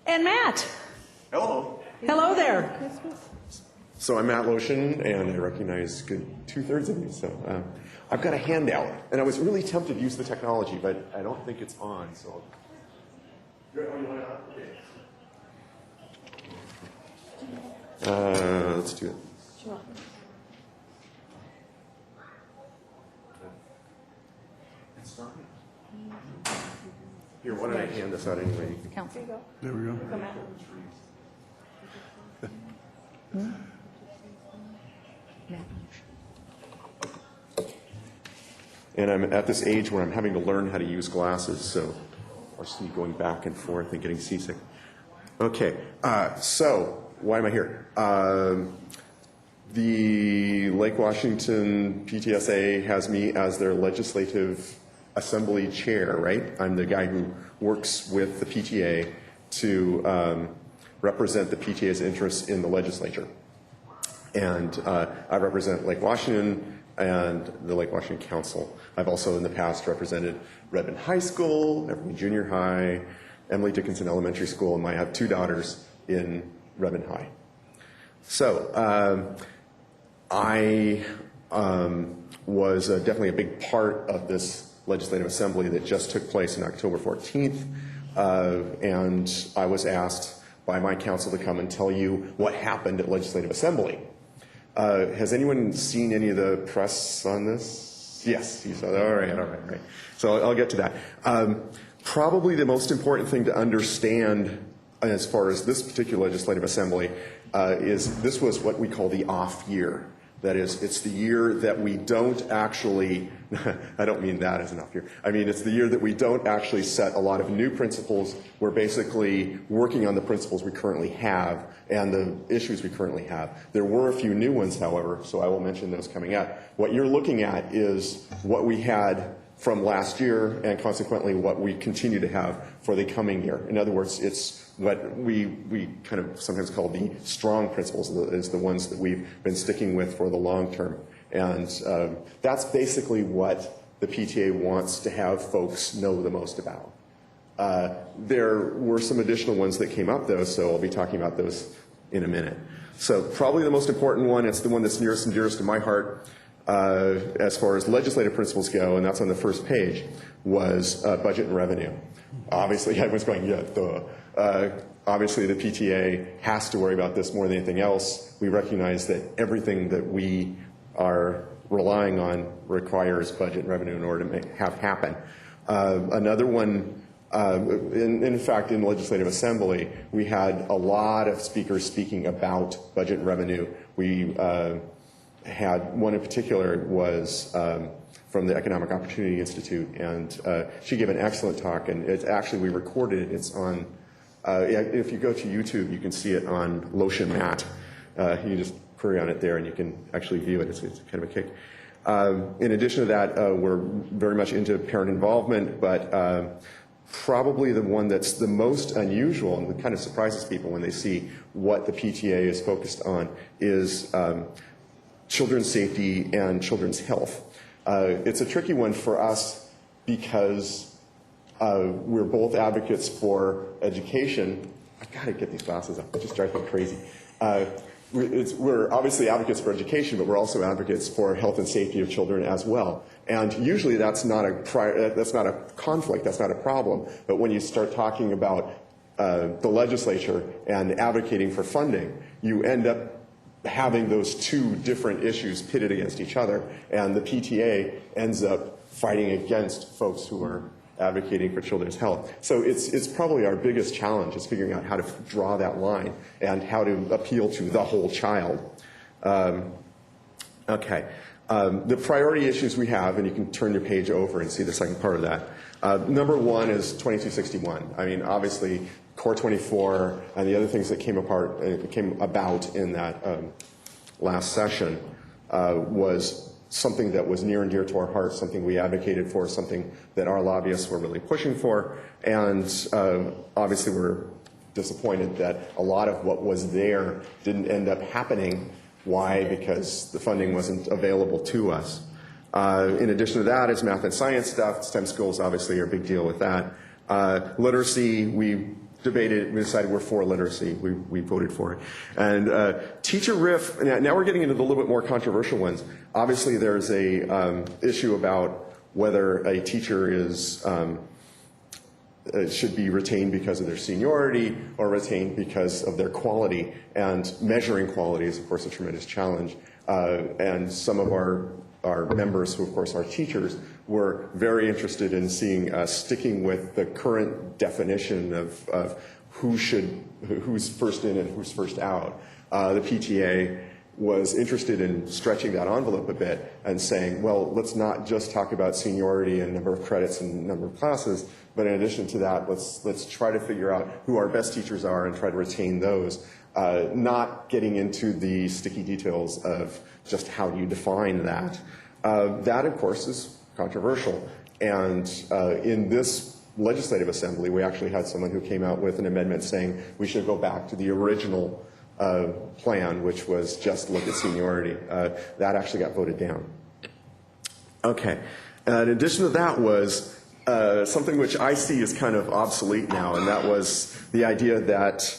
And Matt. Hello. Hello there. So I'm Matt Lotion, and I recognize good 2/3 of you. So I've got a handout, and I was really tempted to use the technology, but I don't think it's on. So. Let's do it. Sure. Here, why don't I hand this out anyway? Council. There we go. And I'm at this age where I'm having to learn how to use glasses, so I'll just be going back and forth and getting seasick. Okay, so why am I here? The Lake Washington PTSA has me as their legislative assembly chair, right? I'm the guy who works with the PTA to represent the PTA's interests in the legislature. And I represent Lake Washington and the Lake Washington Council. I've also in the past represented Redmond High School, Redmond Junior High, Emily Dickinson Elementary School, and I have 2 daughters in Redmond High. So I was definitely a big part of this legislative assembly that just took place on October 14th, and I was asked by my council to come and tell you what happened at Legislative Assembly. Has anyone seen any of the press on this? Yes, you saw that. All right. So I'll get to that. Probably the most important thing to understand as far as this particular legislative assembly is this was what we call the off year. That is, it's the year that we don't actually, I don't mean that as an off year, I mean it's the year that we don't actually set a lot of new principles. We're basically working on the principles we currently have and the issues we currently have. There were a few new ones, however, so I will mention those coming up. What you're looking at is what we had from last year and consequently what we continue to have for the coming year. In other words, it's what we kind of sometimes call the strong principles, is the ones that we've been sticking with for the long term. And that's basically what the PTA wants to have folks know the most about. There were some additional ones that came up though, so I'll be talking about those in a minute. So probably the most important one, it's the one that's nearest and dearest to my heart as far as legislative principles go, and that's on the first page, was budget and revenue. Obviously, everyone's going, yeah, duh. Obviously, the PTA has to worry about this more than anything else. We recognize that everything that we are relying on requires budget and revenue in order to have happen. Another one, in fact, in the Legislative Assembly, we had a lot of speakers speaking about budget and revenue. We had one in particular was from the Economic Opportunity Institute, and she gave an excellent talk, and it's actually, we recorded it. It's on, if you go to YouTube, you can see it on Lotion Mat. You just query on it there, and you can actually view it. It's kind of a kick. In addition to that, we're very much into parent involvement, but probably the one that's the most unusual and that kind of surprises people when they see what the PTA is focused on is children's safety and children's health. It's a tricky one for us because we're both advocates for education. I gotta get these glasses up, it just drives me crazy. We're obviously advocates for education, but we're also advocates for health and safety of children as well. And usually that's not a conflict, that's not a problem. But when you start talking about the legislature and advocating for funding, you end up having those two different issues pitted against each other, and the PTA ends up fighting against folks who are advocating for children's health. So it's probably our biggest challenge is figuring out how to draw that line and how to appeal to the whole child. Okay. The priority issues we have, and you can turn your page over and see the second part of that. Number one is 2261. I mean, obviously, Core 24 and the other things that came about in that last session was something that was near and dear to our hearts, something we advocated for, something that our lobbyists were really pushing for, and obviously we're disappointed that a lot of what was there didn't end up happening. Why? Because the funding wasn't available to us. In addition to that is math and science stuff. STEM schools obviously are a big deal with that. Literacy, we debated, we decided we're for literacy. We voted for it. And teacher RIF, now we're getting into the little bit more controversial ones. Obviously there's a issue about whether a teacher is should be retained because of their seniority or retained because of their quality. And measuring quality is, of course, a tremendous challenge. And some of our members, who of course are teachers, were very interested in seeing sticking with the current definition of who's first in and who's first out. The PTA was interested in stretching that envelope a bit and saying, well, let's not just talk about seniority and number of credits and number of classes, but in addition to that, let's try to figure out who our best teachers are and try to retain those, not getting into the sticky details of just how do you define that. That, of course, is controversial. And in this legislative assembly, we actually had someone who came out with an amendment saying we should go back to the original plan, which was just look at seniority. That actually got voted down. Okay. In addition to that was something which I see is kind of obsolete now, and that was the idea that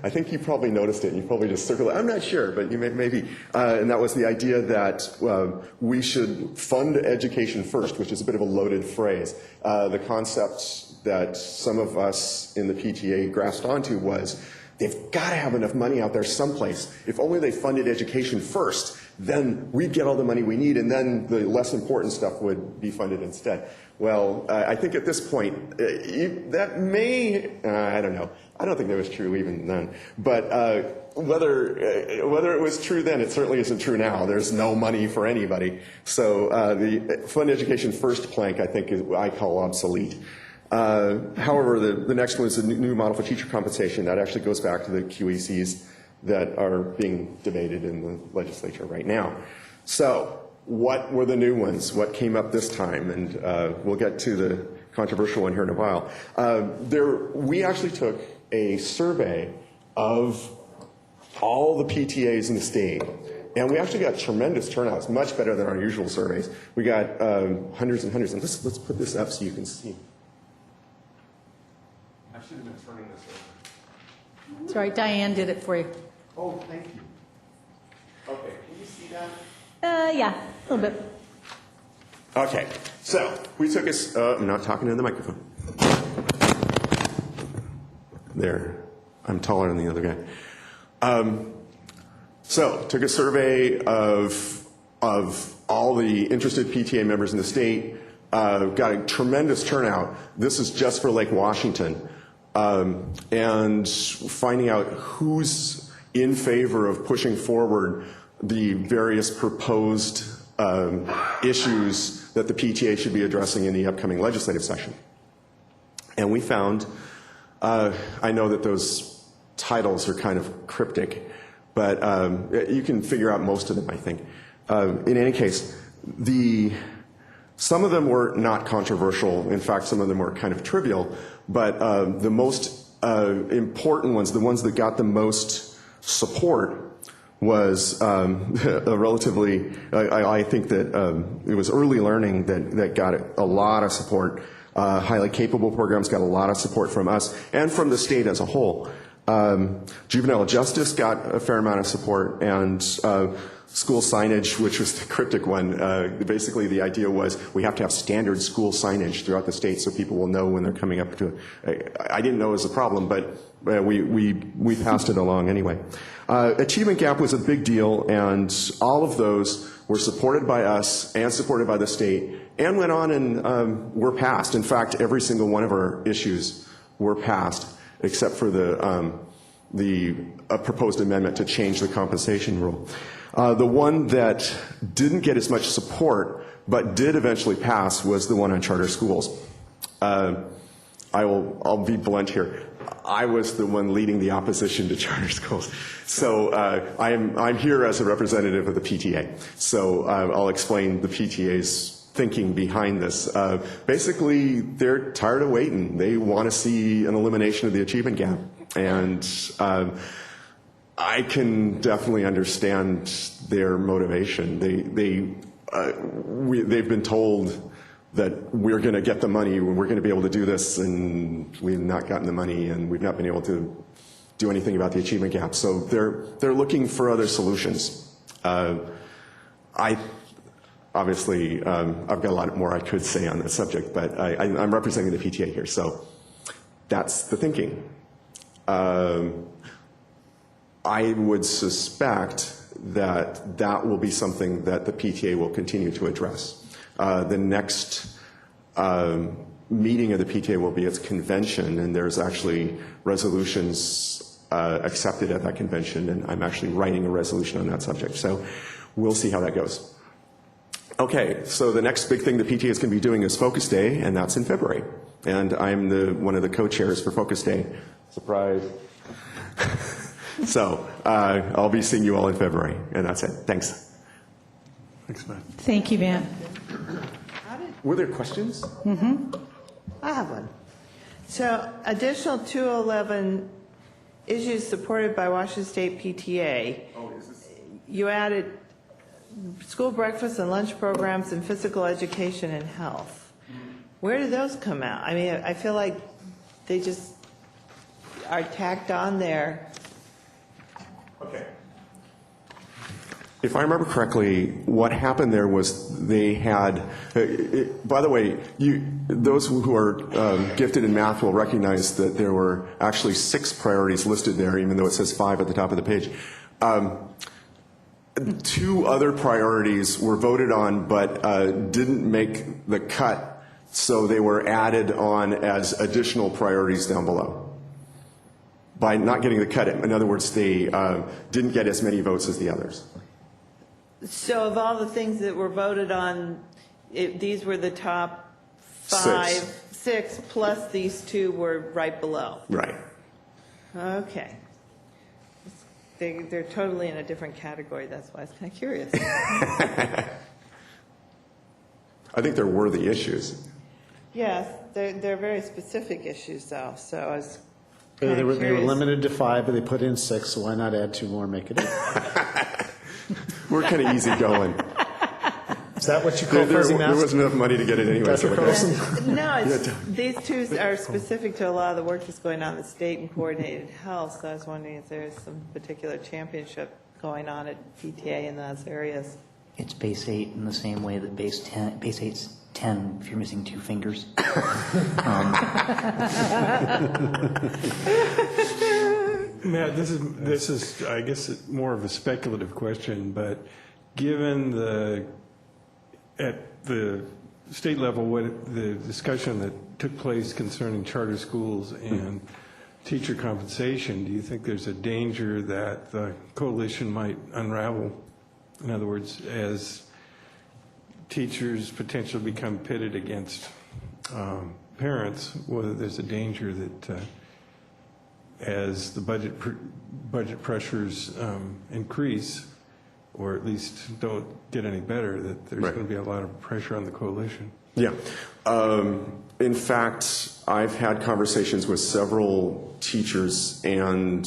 I think you probably noticed it, and you probably just circled it. I'm not sure, but you maybe. And that was the idea that we should fund education first, which is a bit of a loaded phrase. The concept that some of us in the PTA grasped onto was they've got to have enough money out there someplace. If only they funded education first, then we'd get all the money we need, and then the less important stuff would be funded instead. Well, I think at this point, that may, I don't know. I don't think that was true even then. But whether it was true then, it certainly isn't true now. There's no money for anybody. So the fund education first plank, I think, I call obsolete. However, the next one is a new model for teacher compensation. That actually goes back to the QECs that are being debated in the legislature right now. So what were the new ones? What came up this time? And we'll get to the controversial one here in a while. We actually took a survey of all the PTAs in the state. And we actually got tremendous turnouts, much better than our usual surveys. We got hundreds and hundreds. And let's put this up so you can see. I should have been turning this over. It's all right, Diane did it for you. Oh, thank you. Okay, can you see that? Yeah, a little bit. Okay, so we took I'm not talking in the microphone. There, I'm taller than the other guy. So took a survey of all the interested PTA members in the state. Got a tremendous turnout. This is just for Lake Washington. And finding out who's in favor of pushing forward the various proposed issues that the PTA should be addressing in the upcoming legislative session. And we found, I know that those titles are kind of cryptic, but you can figure out most of them, I think. In any case, some of them were not controversial. In fact, some of them were kind of trivial, but the most important ones, the ones that got the most support, was a relatively, I think that it was early learning that got a lot of support. Highly capable programs got a lot of support from us and from the state as a whole. Juvenile justice got a fair amount of support, and school signage, which was the cryptic one. Basically, the idea was we have to have standard school signage throughout the state so people will know when they're coming up to it. I didn't know it was a problem, but we passed it along anyway. Achievement gap was a big deal, and all of those were supported by us and supported by the state, and went on and were passed. In fact, every single one of our issues were passed, except for the proposed amendment to change the compensation rule. The one that didn't get as much support but did eventually pass was the one on charter schools. I'll be blunt here. I was the one leading the opposition to charter schools. So I'm here as a representative of the PTA. So I'll explain the PTA's thinking behind this. Basically, they're tired of waiting. They want to see an elimination of the achievement gap. And I can definitely understand their motivation. They've been told that we're going to get the money, we're going to be able to do this, and we've not gotten the money, and we've not been able to do anything about the achievement gap. So they're looking for other solutions. Obviously, I've got a lot more I could say on this subject, but I'm representing the PTA here, so that's the thinking. I would suspect that will be something that the PTA will continue to address. The next meeting of the PTA will be its convention, and there's actually resolutions accepted at that convention, and I'm actually writing a resolution on that subject. So we'll see how that goes. Okay, so the next big thing the PTA is going to be doing is Focus Day, and that's in February. And I'm one of the co-chairs for Focus Day. Surprise. So I'll be seeing you all in February, and that's it. Thanks. Thanks, Matt. Thank you, Matt. Were there questions? I have one. So additional 211 issues supported by Washington State PTA. You added school breakfast and lunch programs and physical education and health. Where do those come out? I mean, I feel like they just are tacked on there. Okay. If I remember correctly, what happened there was they had, by the way, those who are gifted in math will recognize that there were actually 6 priorities listed there, even though it says 5 at the top of the page. 2 other priorities were voted on but didn't make the cut, so they were added on as additional priorities down below. By not getting the cut, in other words, they didn't get as many votes as the others. So of all the things that were voted on, these were the top 6, plus these 2 were right below. Right. Okay. They're totally in a different category. That's why I was kind of curious. I think they're worthy issues. Yes, they're very specific issues, though. So I was They were curious. limited to 5, but they put in 6, so why not add 2 more and make it 8? We're kind of easy going. Is that what you call there fuzzy math? wasn't enough money to get it anyway. Dr. Carlson? No, these 2 are specific to a lot of the work that's going on in the state and coordinated health. So I was wondering if there's some particular championship going on at PTA in those areas. It's base 8 in the same way that base 8's 10 if you're missing 2 fingers. Matt, this is I guess more of a speculative question, but given at the state level what the discussion that took place concerning charter schools and teacher compensation, do you think there's a danger that the coalition might unravel? In other words, as teachers potentially become pitted against parents, whether there's a danger that as the budget pressures increase, or at least don't get any better, that there's going to be a lot of pressure on the coalition. Yeah. In fact, I've had conversations with several teachers and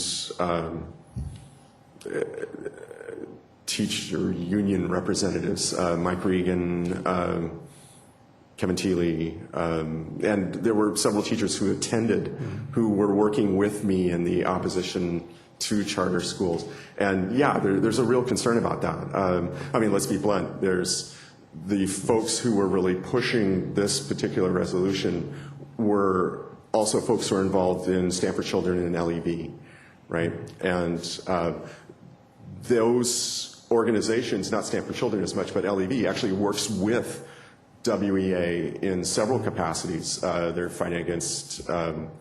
teacher union representatives, Mike Regan, Kevin Thiele, and there were several teachers who attended who were working with me in the opposition to charter schools. And yeah, there's a real concern about that. I mean, let's be blunt. There's the folks who were really pushing this particular resolution were also folks who are involved in Stanford Children and LEV, right? And those organizations, not Stanford Children as much, but LEV actually works with WEA in several capacities. They're fighting against Tim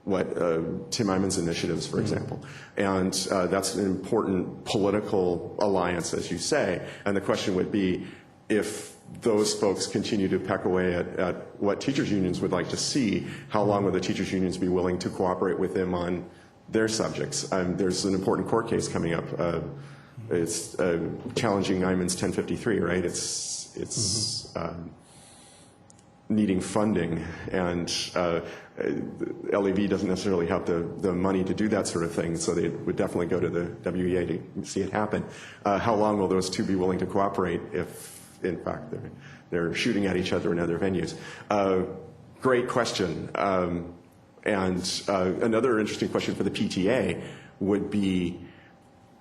Eyman's initiatives, for example. And that's an important political alliance, as you say. And the question would be, if those folks continue to peck away at what teachers' unions would like to see, how long will the teachers' unions be willing to cooperate with them on their subjects? There's an important court case coming up. It's challenging Eyman's 1053, right? It's needing funding, and LEV doesn't necessarily have the money to do that sort of thing, so they would definitely go to the WEA to see it happen. How long will those two be willing to cooperate if, in fact, they're shooting at each other in other venues? Great question. And another interesting question for the PTA would be,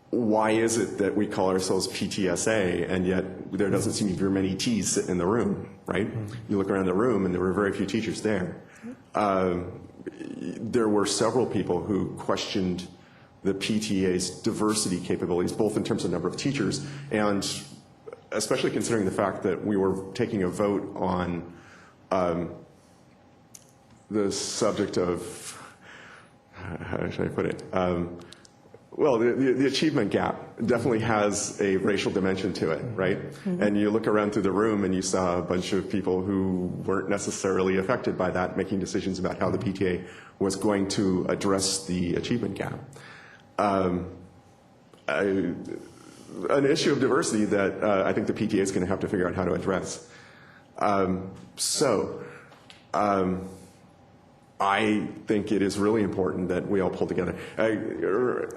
why is it that we call ourselves PTSA and yet there doesn't seem to be very many T's sitting in the room, right? You look around the room and there were very few teachers there. There were several people who questioned the PTA's diversity capabilities, both in terms of number of teachers and especially considering the fact that we were taking a vote on the subject of, how should I put it? Well, the achievement gap definitely has a racial dimension to it, right? And you look around through the room and you saw a bunch of people who weren't necessarily affected by that, making decisions about how the PTA was going to address the achievement gap. An issue of diversity that I think the PTA is going to have to figure out how to address. I think it is really important that we all pull together.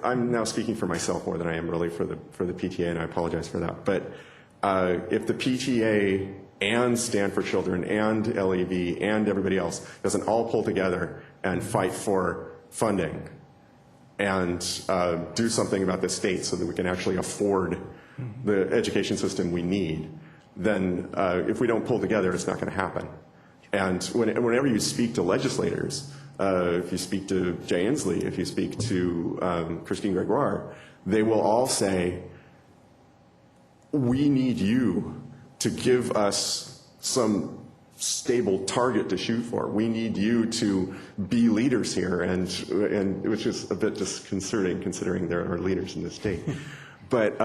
I'm now speaking for myself more than I am really for the PTA, and I apologize for that. But if the PTA and Stand for Children and LEV and everybody else doesn't all pull together and fight for funding and do something about the state so that we can actually afford the education system we need, then if we don't pull together, it's not going to happen. And whenever you speak to legislators, if you speak to Jay Inslee, if you speak to Christine Gregoire, they will all say, we need you to give us some stable target to shoot for. We need you to be leaders here, and which is a bit disconcerting considering there are leaders in the state. But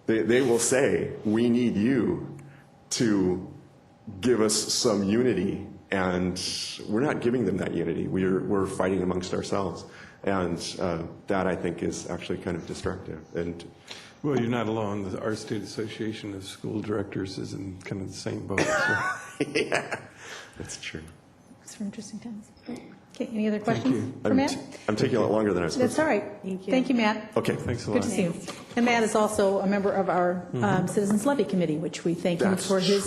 they will say, we need you to give us some unity, and we're not giving them that unity. We're fighting amongst ourselves, and that I think is actually kind of destructive. And well, you're not alone. Our state association of school directors is in kind of the same boat. So. Yeah, that's true. Thanks for interesting times. Okay, any other questions for Matt? I'm taking a lot longer than I was supposed That's all right. Thank you, Matt. Okay, thanks a lot. Good to see you. And Matt is also a member of our Citizens Levy Committee, which we thank him for his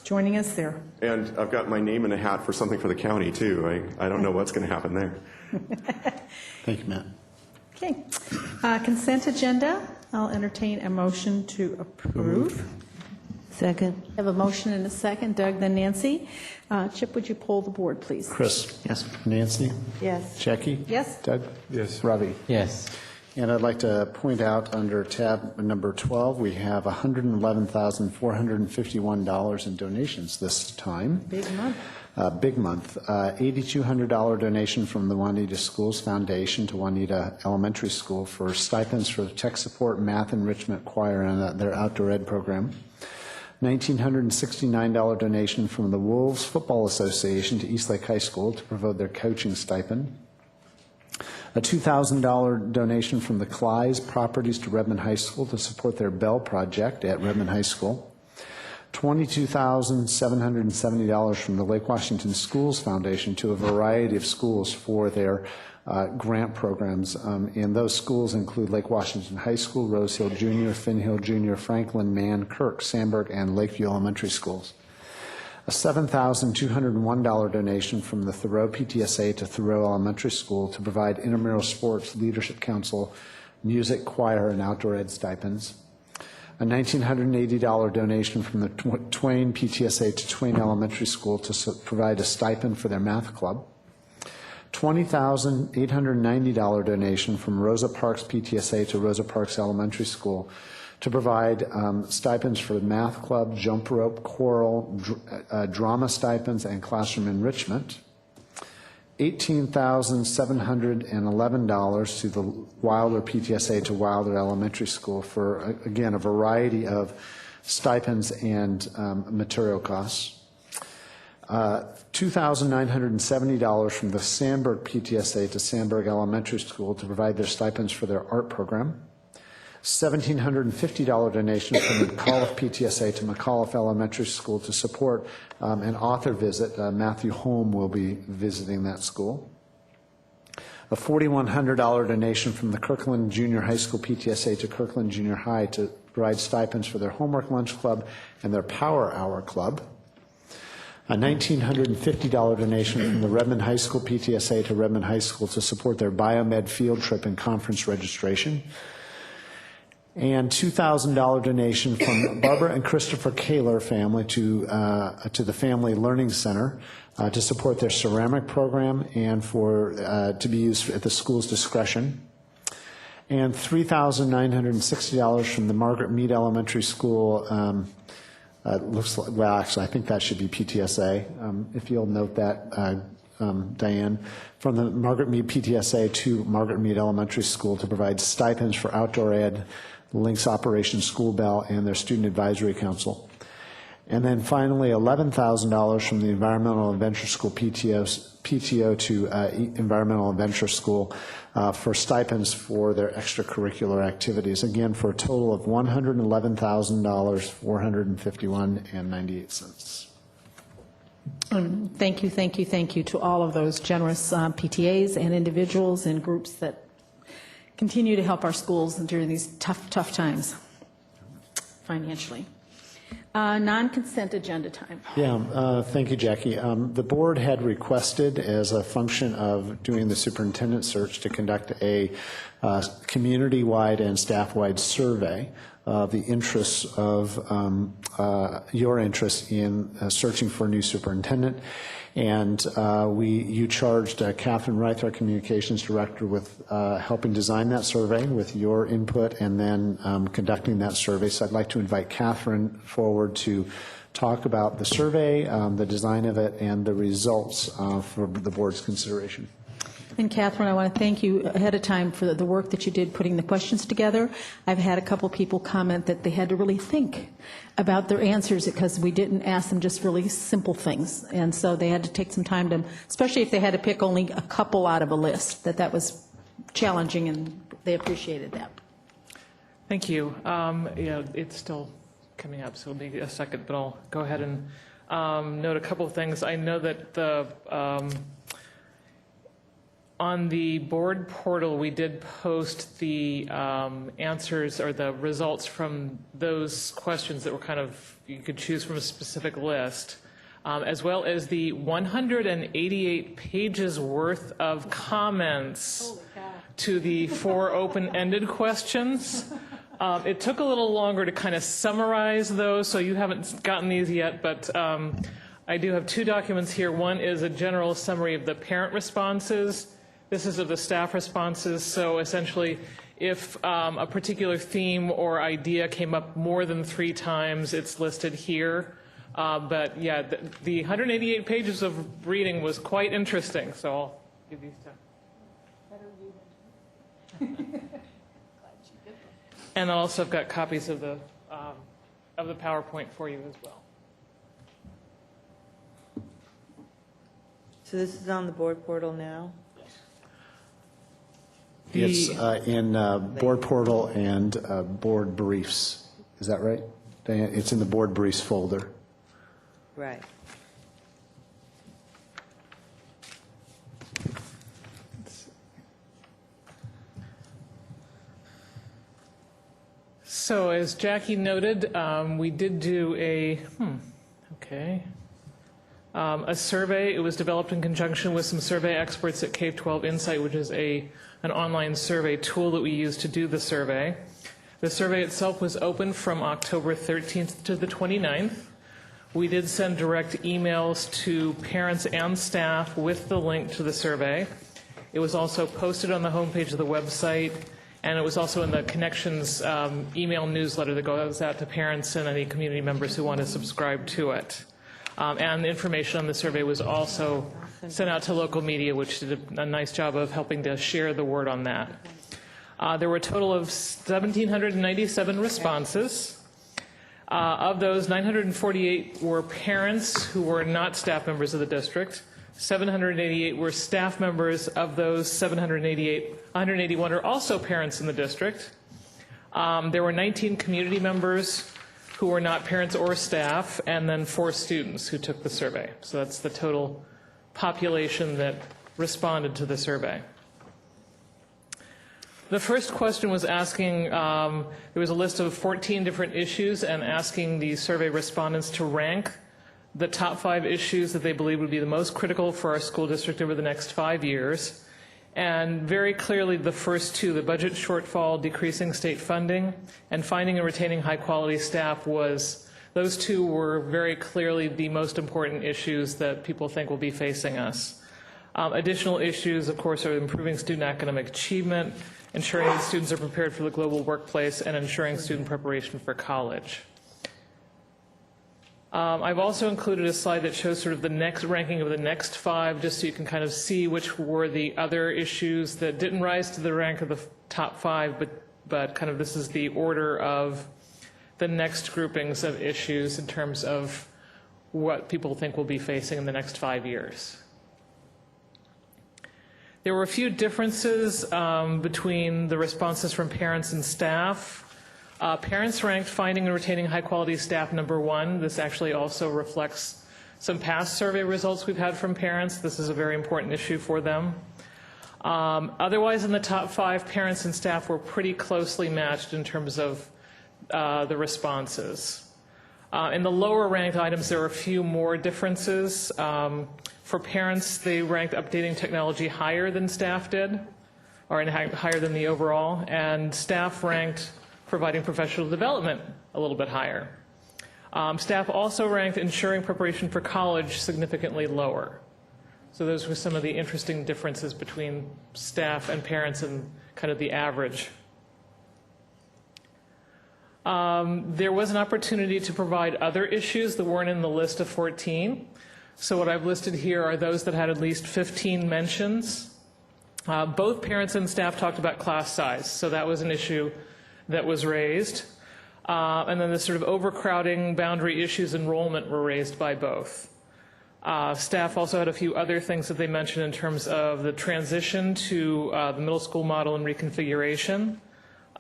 joining us there. And I've got my name in a hat for something for the county, too. I don't know what's going to happen there. Thank you, Matt. Okay. Consent agenda. I'll entertain a motion to approve. Second. I have a motion and a second. Doug, then Nancy. Chip, would you poll the board, please? Chris? Yes. Nancy? Yes. Jackie? Yes. Doug? Yes. Ravi? Yes. And I'd like to point out under tab number 12, we have $111,451 in donations this time. Big month. Big month. $8,200 donation from the Juanita Schools Foundation to Juanita Elementary School for stipends for tech support, math enrichment, choir, and their outdoor ed program. $1,969 donation from the Wolves Football Association to Eastlake High School to provide their coaching stipend. A $2,000 donation from the Cly's Properties to Redmond High School to support their Bell project at Redmond High School. $22,770 from the Lake Washington Schools Foundation to a variety of schools for their grant programs. And those schools include Lake Washington High School, Rose Hill Junior, Finn Hill Junior, Franklin, Mann, Kirk, Sandburg, and Lakeview Elementary Schools. A $7,201 donation from the Thoreau PTSA to Thoreau Elementary School to provide intramural sports, leadership council, music, choir, and outdoor ed stipends. A $1,980 donation from the Twain PTSA to Twain Elementary School to provide a stipend for their math club. $20,890 donation from Rosa Parks PTSA to Rosa Parks Elementary School to provide stipends for the math club, jump rope, choral, drama stipends, and classroom enrichment. $18,711 to the Wilder PTSA to Wilder Elementary School for, again, a variety of stipends and material costs. $2,970 from the Sandburg PTSA to Sandburg Elementary School to provide their stipends for their art program. $1,750 donation from the McAuliffe PTSA to McAuliffe Elementary School to support an author visit. Matthew Holm will be visiting that school. A $4,100 donation from the Kirkland Junior High School PTSA to Kirkland Junior High to provide stipends for their homework lunch club and their power hour club. A $1,950 donation from the Redmond High School PTSA to Redmond High School to support their biomed field trip and conference registration. And $2,000 donation from Barbara and Christopher Kaler family to the Family Learning Center to support their ceramic program and for to be used at the school's discretion. And $3,960 from the Margaret Mead Elementary School. Looks like, well, actually, I think that should be PTSA. If you'll note that, Diane, from the Margaret Mead PTSA to Margaret Mead Elementary School to provide stipends for outdoor ed, Links Operation School Bell, and their Student Advisory Council. And then finally, $11,000 from the Environmental Adventure School PTO to Environmental Adventure School for stipends for their extracurricular activities. Again, for a total of $111,000, $451.98. Thank you to all of those generous PTAs and individuals and groups that continue to help our schools during these tough times financially. Non-consent agenda time. Yeah, thank you, Jackie. The board had requested, as a function of doing the superintendent search, to conduct a community-wide and staff-wide survey of the interests of your interest in searching for a new superintendent. And you charged Catherine Reith, our communications director, with helping design that survey with your input and then conducting that survey. So I'd like to invite Catherine forward to talk about the survey, the design of it, and the results for the board's consideration. And Catherine, I want to thank you ahead of time for the work that you did putting the questions together. I've had a couple people comment that they had to really think about their answers because we didn't ask them just really simple things. And so they had to take some time to, especially if they had to pick only a couple out of a list, that was challenging, and they appreciated that. Thank you. It's still coming up, so it'll be a second, but I'll go ahead and note a couple of things. I know that on the board portal, we did post the answers or the results from those questions that were kind of, you could choose from a specific list, as well as the 188 pages worth of comments to the 4 open-ended questions. It took a little longer to kind of summarize those, so you haven't gotten these yet, but I do have 2 documents here. One is a general summary of the parent responses. This is of the staff responses. So essentially, if a particular theme or idea came up more than 3 times, it's listed here. But yeah, the 188 pages of reading was quite interesting. So I'll give these to. And also I've got copies of the PowerPoint for you as well. So this is on the board portal now? It's in board portal and board briefs. Is that right, Diane? It's in the board briefs folder. Right. So as Jackie noted, we did do a survey. It was developed in conjunction with some survey experts at K-12 Insight, which is an online survey tool that we use to do the survey. The survey itself was open from October 13th to the 29th. We did send direct emails to parents and staff with the link to the survey. It was also posted on the homepage of the website, and it was also in the Connections email newsletter that goes out to parents and any community members who want to subscribe to it. And the information on the survey was also sent out to local media, which did a nice job of helping to share the word on that. There were a total of 1,797 responses. Of those, 948 were parents who were not staff members of the district. 788 were staff members. Of those 788, 181 are also parents in the district. There were 19 community members who were not parents or staff, and then 4 students who took the survey. So that's the total population that responded to the survey. The first question was asking, there was a list of 14 different issues and asking the survey respondents to rank the top 5 issues that they believe would be the most critical for our school district over the next 5 years. And very clearly the first 2, the budget shortfall, decreasing state funding, and finding and retaining high quality staff, those 2 were very clearly the most important issues that people think will be facing us. Additional issues, of course, are improving student academic achievement, ensuring that students are prepared for the global workplace, and ensuring student preparation for college. I've also included a slide that shows sort of the next ranking of the next 5, just so you can kind of see which were the other issues that didn't rise to the rank of the top 5, but kind of this is the order of the next groupings of issues in terms of what people think will be facing in the next 5 years. There were a few differences between the responses from parents and staff. Parents ranked finding and retaining high-quality staff number 1. This actually also reflects some past survey results we've had from parents. This is a very important issue for them. Otherwise, in the top 5, parents and staff were pretty closely matched in terms of the responses. In the lower ranked items, there were a few more differences. For parents, they ranked updating technology higher than staff did, or higher than the overall, and staff ranked providing professional development a little bit higher. Staff also ranked ensuring preparation for college significantly lower. So those were some of the interesting differences between staff and parents and kind of the average. There was an opportunity to provide other issues that weren't in the list of 14. So what I've listed here are those that had at least 15 mentions. Both parents and staff talked about class size, so that was an issue that was raised. And then the sort of overcrowding, boundary issues, enrollment were raised by both. Staff also had a few other things that they mentioned in terms of the transition to the middle school model and reconfiguration,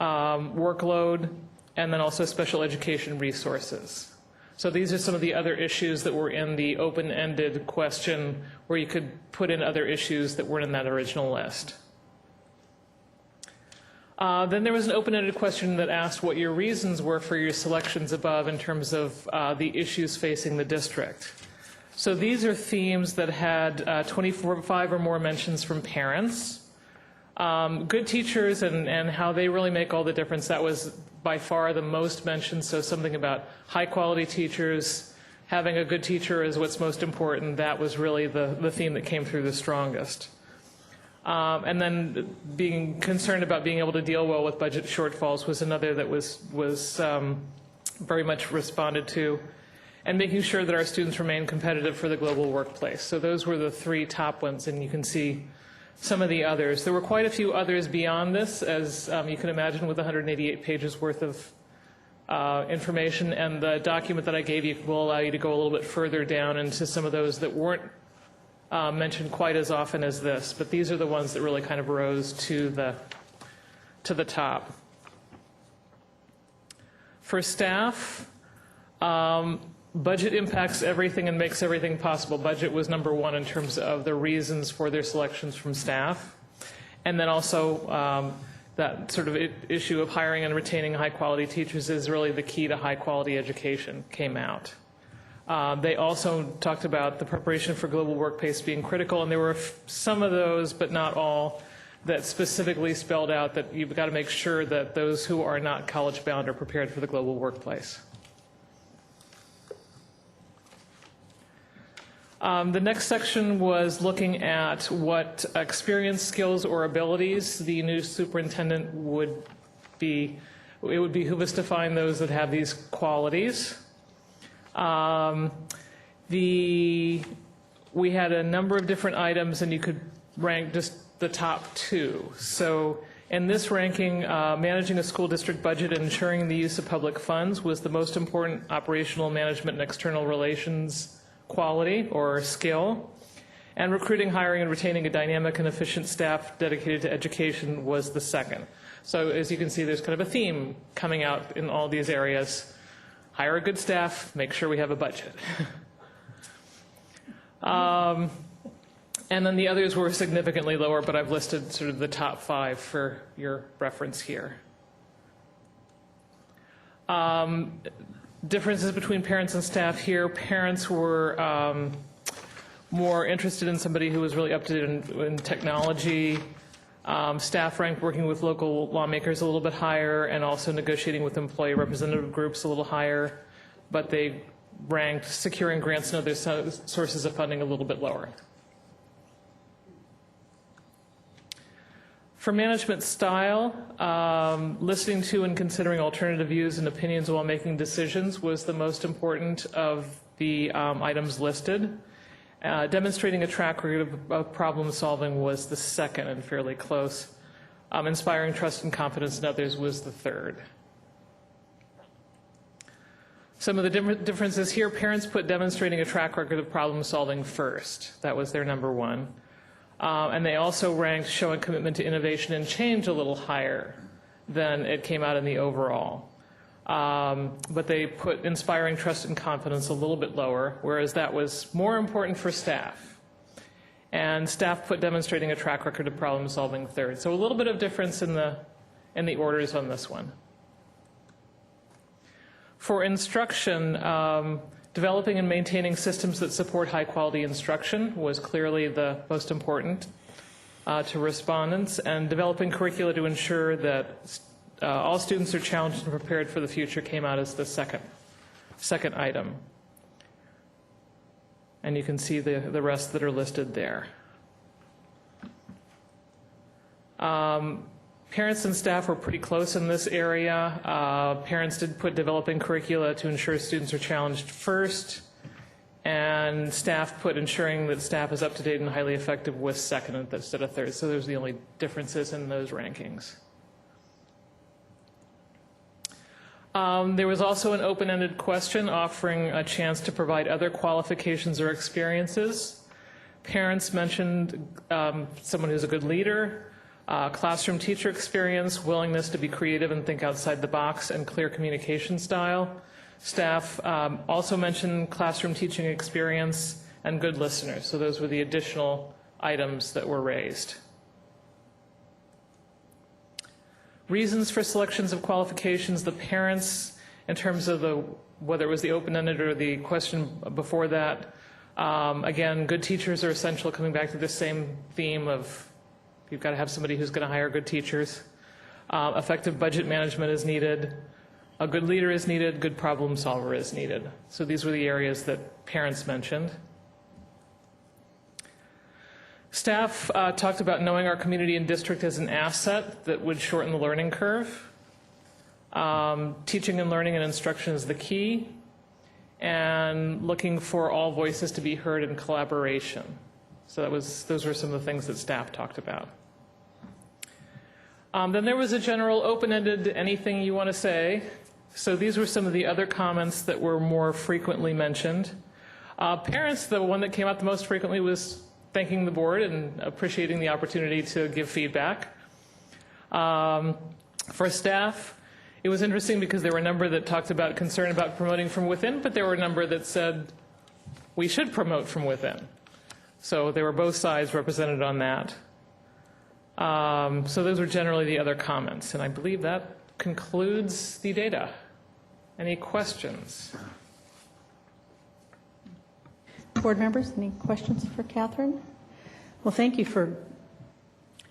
workload, and then also special education resources. So these are some of the other issues that were in the open-ended question where you could put in other issues that weren't in that original list. Then there was an open-ended question that asked what your reasons were for your selections above in terms of the issues facing the district. So these are themes that had 25 or more mentions from parents. Good teachers and how they really make all the difference, that was by far the most mentioned. So something about high-quality teachers, having a good teacher is what's most important. That was really the theme that came through the strongest. And then being concerned about being able to deal well with budget shortfalls was another that was very much responded to, and making sure that our students remain competitive for the global workplace. So those were the 3 top ones, and you can see some of the others. There were quite a few others beyond this, as you can imagine, with 188 pages worth of information, and the document that I gave you will allow you to go a little bit further down into some of those that weren't mentioned quite as often as this, but these are the ones that really kind of rose to the top. For staff, budget impacts everything and makes everything possible. Budget was number 1 in terms of the reasons for their selections from staff. And then also that sort of issue of hiring and retaining high-quality teachers is really the key to high-quality education came out. They also talked about the preparation for global workplace being critical, and there were some of those, but not all, that specifically spelled out that you've got to make sure that those who are not college-bound are prepared for the global workplace. The next section was looking at what experience, skills, or abilities the new superintendent would be. It would behoove us to find those that have these qualities. We had a number of different items, and you could rank just the top 2. So in this ranking, managing a school district budget and ensuring the use of public funds was the most important operational management and external relations quality or skill. And recruiting, hiring, and retaining a dynamic and efficient staff dedicated to education was the second. So as you can see, there's kind of a theme coming out in all these areas. Hire a good staff, make sure we have a budget. And then the others were significantly lower, but I've listed sort of the top 5 for your reference here. Differences between parents and staff here. Parents were more interested in somebody who was really up to date in technology. Staff ranked working with local lawmakers a little bit higher, and also negotiating with employee representative groups a little higher, but they ranked securing grants and other sources of funding a little bit lower. For management style, listening to and considering alternative views and opinions while making decisions was the most important of the items listed. Demonstrating a track record of problem solving was the second and fairly close. Inspiring trust and confidence in others was the third. Some of the differences here, parents put demonstrating a track record of problem solving first. That was their number one. And they also ranked showing commitment to innovation and change a little higher than it came out in the overall. But they put inspiring trust and confidence a little bit lower, whereas that was more important for staff. And staff put demonstrating a track record of problem solving third. So a little bit of difference in the orders on this one. For instruction, developing and maintaining systems that support high quality instruction was clearly the most important to respondents, and developing curricula to ensure that all students are challenged and prepared for the future came out as the second item. And you can see the rest that are listed there. Parents and staff were pretty close in this area. Parents did put developing curricula to ensure students are challenged first, and staff put ensuring that staff is up to date and highly effective was second instead of third. So those are the only differences in those rankings. There was also an open-ended question offering a chance to provide other qualifications or experiences. Parents mentioned someone who's a good leader, classroom teacher experience, willingness to be creative and think outside the box, and clear communication style. Staff also mentioned classroom teaching experience and good listeners. So those were the additional items that were raised. Reasons for selections of qualifications, the parents, in terms of whether it was the open-ended or the question before that, again, good teachers are essential, coming back to the same theme of you've got to have somebody who's going to hire good teachers. Effective budget management is needed. A good leader is needed. Good problem solver is needed. So these were the areas that parents mentioned. Staff talked about knowing our community and district as an asset that would shorten the learning curve. Teaching and learning and instruction is the key. And looking for all voices to be heard in collaboration. So those were some of the things that staff talked about. Then there was a general open-ended anything you want to say. So these were some of the other comments that were more frequently mentioned. Parents, the one that came out the most frequently was thanking the board and appreciating the opportunity to give feedback. For staff, it was interesting because there were a number that talked about concern about promoting from within, but there were a number that said we should promote from within. So there were both sides represented on that. So those were generally the other comments, and I believe that concludes the data. Any questions? Board members, any questions for Catherine? Well, thank you for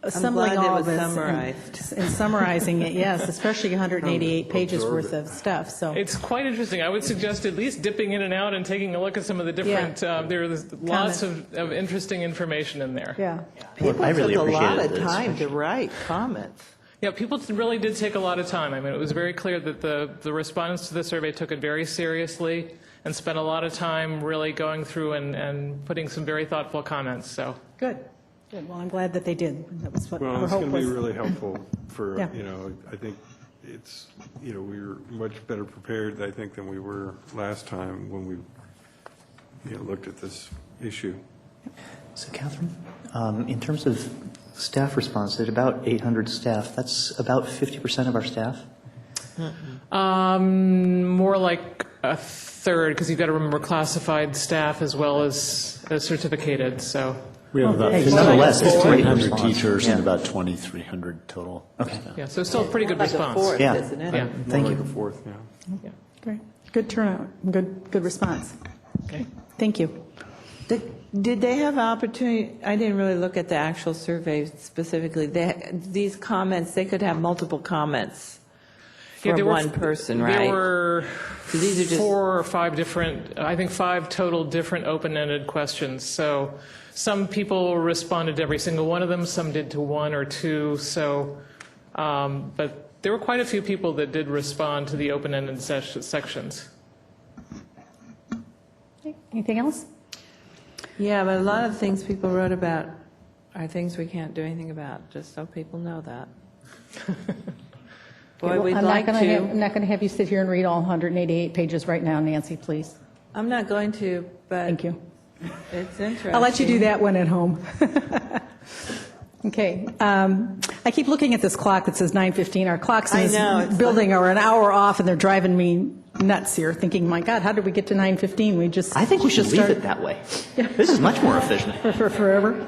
assembling glad it all was this summarized. and summarizing it, yes, especially 188 pages worth of stuff. So It's quite interesting. I would suggest at least dipping in and out and taking a look at some of the different, there's lots of interesting information in there. Yeah. People I really took a lot of appreciated this. time to write comments. Yeah, people really did take a lot of time. I mean, it was very clear that the respondents to the survey took it very seriously and spent a lot of time really going through and putting some very thoughtful comments. So good. Good. Well, I'm glad that they did. That was what Well, our it's hope going to be was. really helpful for, Yeah. I think it's, we were much better prepared, I think, than we were last time when we, looked at this issue. So Catherine, in terms of staff response, at about 800 staff, that's about 50% of our staff? more like a third, because you've got to remember classified staff as well as certificated. So We have about Nonetheless, it's great 1,500 response. teachers Yeah. and about 2,300 total. Okay. yeah, so still a pretty good Like a response. fourth, Yeah. isn't it? Yeah. Thank you. The fourth, Yeah. Great. Good turnout. Good response. Okay. Thank you. Did they have opportunity, I didn't really look at the actual survey specifically, these comments, they could have multiple comments from there were- one person, right? There were So these are just 4 or 5 different, I think 5 total different open-ended questions. So some people responded to every single one of them, some did to 1 or 2. So, but there were quite a few people that did respond to the open-ended sections. Anything else? Yeah, but a lot of things people wrote about are things we can't do anything about, just so people know that. Boy, we'd like to. I'm not going to have you sit here and read all 188 pages right now, Nancy, please. I'm not going to, but. Thank you. It's interesting. I'll let you do that one at home. Okay. I keep looking at this clock that says 9:15. Our clocks in this building are an hour off, and they're driving me nuts here, thinking, my God, how did we get to 9:15? I think we should leave it that way. This is much more efficient. For forever.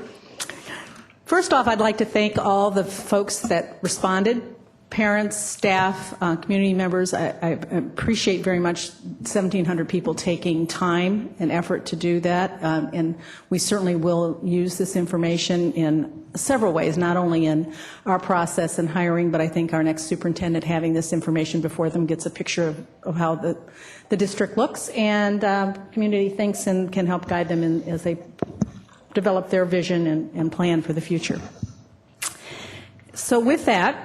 First off, I'd like to thank all the folks that responded, parents, staff, community members. I appreciate very much 1,700 people taking time and effort to do that, and we certainly will use this information in several ways, not only in our process and hiring, but I think our next superintendent having this information before them gets a picture of how the district looks, and community thinks and can help guide them as they develop their vision and plan for the future. So with that,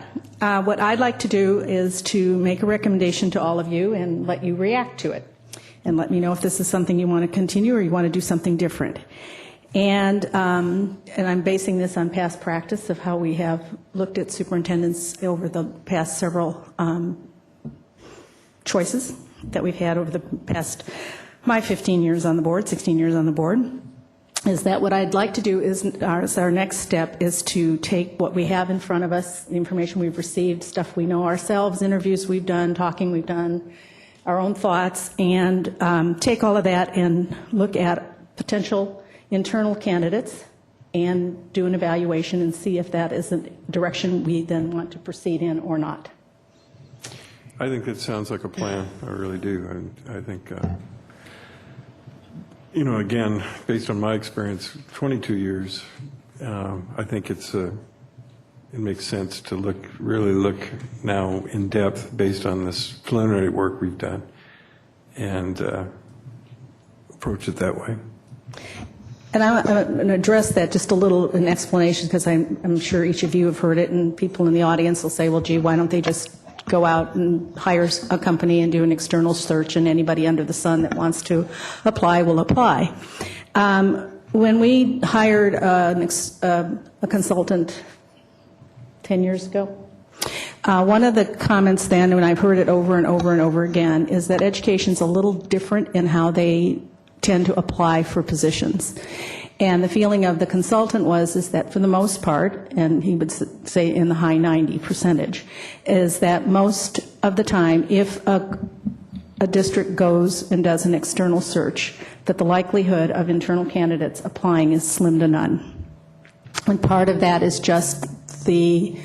what I'd like to do is to make a recommendation to all of you and let you react to it. And let me know if this is something you want to continue or you want to do something different. And I'm basing this on past practice of how we have looked at superintendents over the past several choices that we've had over the past, my 15 years on the board, 16 years on the board. Is that what I'd like to do is our next step is to take what we have in front of us, the information we've received, stuff we know ourselves, interviews we've done, talking we've done, our own thoughts, and take all of that and look at potential internal candidates and do an evaluation and see if that is a direction we then want to proceed in or not. I think that sounds like a plan. I really do. I think, again, based on my experience, 22 years, I think it makes sense to really look now in depth based on this preliminary work we've done and approach it that way. And I'm going to address that just a little in explanation because I'm sure each of you have heard it, and people in the audience will say, well, gee, why don't they just go out and hire a company and do an external search, and anybody under the sun that wants to apply will apply. When we hired a consultant 10 years ago, one of the comments then, and I've heard it over and over and over again, is that education's a little different in how they tend to apply for positions. And the feeling of the consultant is that for the most part, and he would say in the high 90%, is that most of the time, if a district goes and does an external search, that the likelihood of internal candidates applying is slim to none. And part of that is just the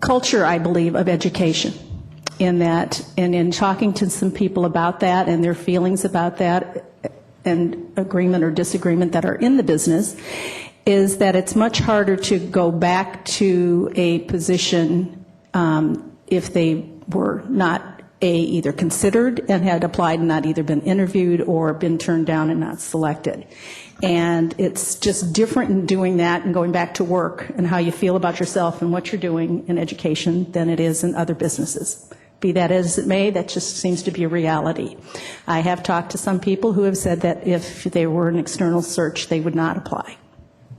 culture, I believe, of education. In that, and in talking to some people about that and their feelings about that and agreement or disagreement that are in the business, is that it's much harder to go back to a position if they were not either considered and had applied and not either been interviewed or been turned down and not selected. And it's just different in doing that and going back to work and how you feel about yourself and what you're doing in education than it is in other businesses. Be that as it may, that just seems to be a reality. I have talked to some people who have said that if they were an external search, they would not apply.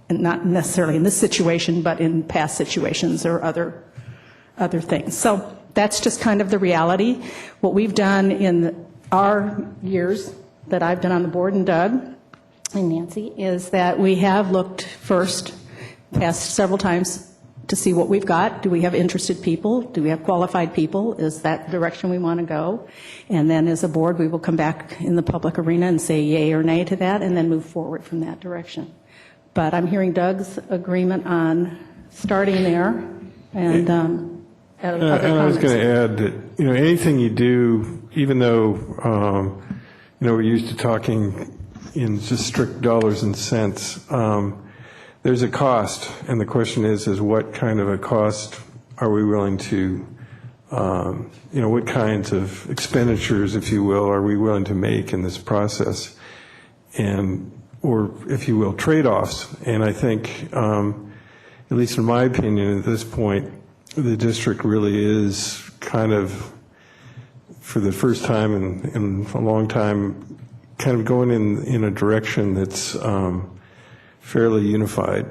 And not necessarily in this situation, but in past situations or other things. So that's just kind of the reality. What we've done in our years that I've been on the board, and Doug and Nancy, is that we have looked first, past several times, to see what we've got. Do we have interested people? Do we have qualified people? Is that the direction we want to go? And then as a board, we will come back in the public arena and say yay or nay to that and then move forward from that direction. But I'm hearing Doug's agreement on starting there and I was going to add that, anything you do, even though, we're used to talking in just strict dollars and cents, there's a cost, and the question is what kind of a cost are we willing to, what kinds of expenditures, if you will, are we willing to make in this process, or if you will, trade-offs. And I think, at least in my opinion, at this point, the district really is kind of, for the first time in a long time, kind of going in a direction that's fairly unified.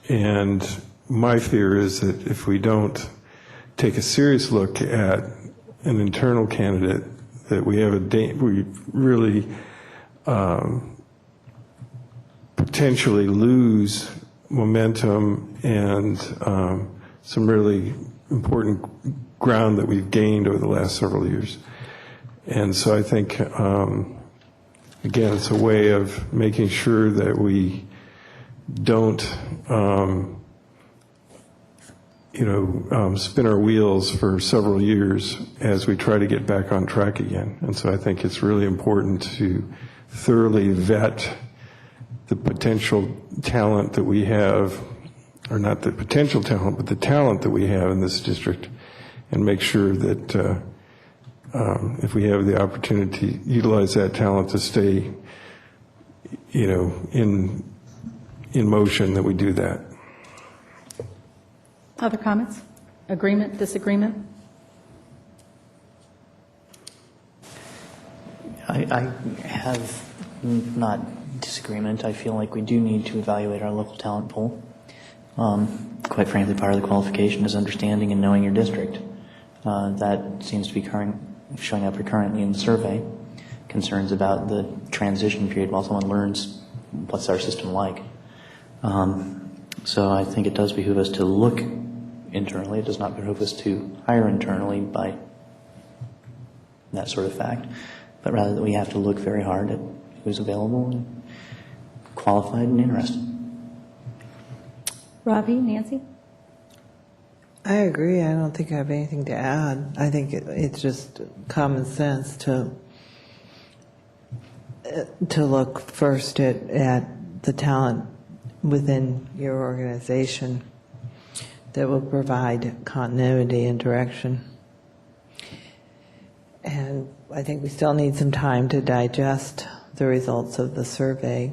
And my fear is that if we don't take a serious look at an internal candidate, that we really potentially lose momentum and some really important ground that we've gained over the last several years. And so I think, again, it's a way of making sure that we don't, spin our wheels for several years as we try to get back on track again. And so I think it's really important to thoroughly vet the potential talent that we have, or not the potential talent, but the talent that we have in this district, and make sure that if we have the opportunity, utilize that talent to stay, in motion, that we do that. Other comments? Agreement, disagreement? I have not disagreement. I feel like we do need to evaluate our local talent pool. Quite frankly, part of the qualification is understanding and knowing your district. That seems to be showing up recurrently in the survey. Concerns about the transition period while someone learns what's our system like. So I think it does behoove us to look internally. It does not behoove us to hire internally by that sort of fact, but rather that we have to look very hard at who's available and qualified and interested. Ravi, Nancy? I agree. I don't think I have anything to add. I think it's just common sense to look first at the talent within your organization that will provide continuity and direction. And I think we still need some time to digest the results of the survey.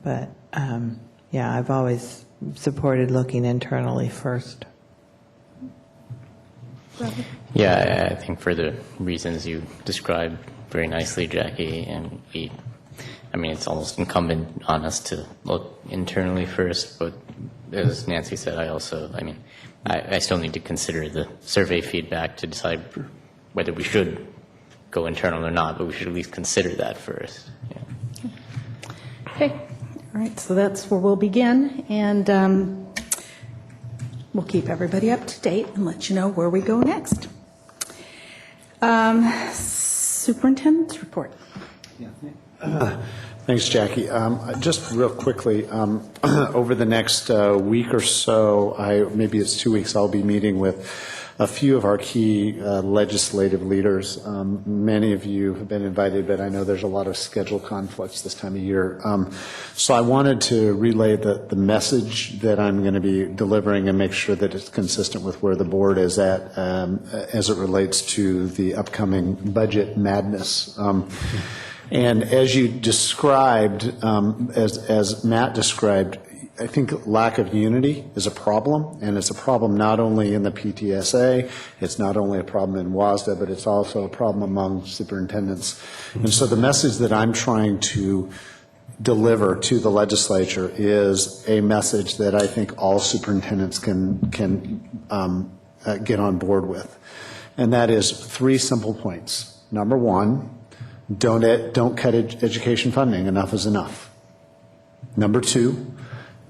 But I've always supported looking internally first. Yeah, I think for the reasons you described very nicely, Jackie, and it's almost incumbent on us to look internally first, but as Nancy said, I still need to consider the survey feedback to decide whether we should go internal or not, but we should at least consider that first. Yeah. Okay. All right, so that's where we'll begin, and we'll keep everybody up to date and let you know where we go next. Superintendent's report. Thanks, Jackie. Just real quickly, over the next week or so, maybe it's 2 weeks, I'll be meeting with a few of our key legislative leaders. Many of you have been invited, but I know there's a lot of schedule conflicts this time of year. So I wanted to relay the message that I'm going to be delivering and make sure that it's consistent with where the board is at as it relates to the upcoming budget madness. And as you described, as Matt described, I think lack of unity is a problem, and it's a problem not only in the PTSA, it's not only a problem in WASDA, but it's also a problem among superintendents. And so the message that I'm trying to deliver to the legislature is a message that I think all superintendents can get on board with. And that is 3 simple points. Number 1, don't cut education funding. Enough is enough. Number 2,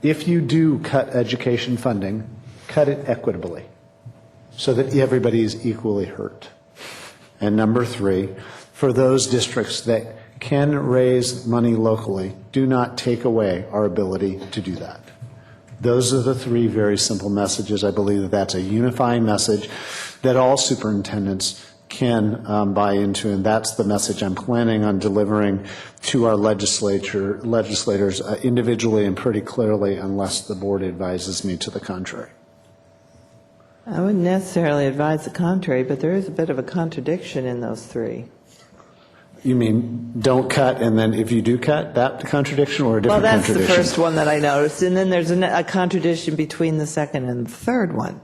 if you do cut education funding, cut it equitably so that everybody is equally hurt. And number 3, for those districts that can raise money locally, do not take away our ability to do that. Those are the 3 very simple messages. I believe that that's a unifying message that all superintendents can buy into, and that's the message I'm planning on delivering to our legislators individually and pretty clearly, unless the board advises me to the contrary. I wouldn't necessarily advise the contrary, but there is a bit of a contradiction in those 3. You mean don't cut, and then if you do cut, that contradiction, or a different contradiction? Well, that's the first one that I noticed, and then there's a contradiction between the second and the third one.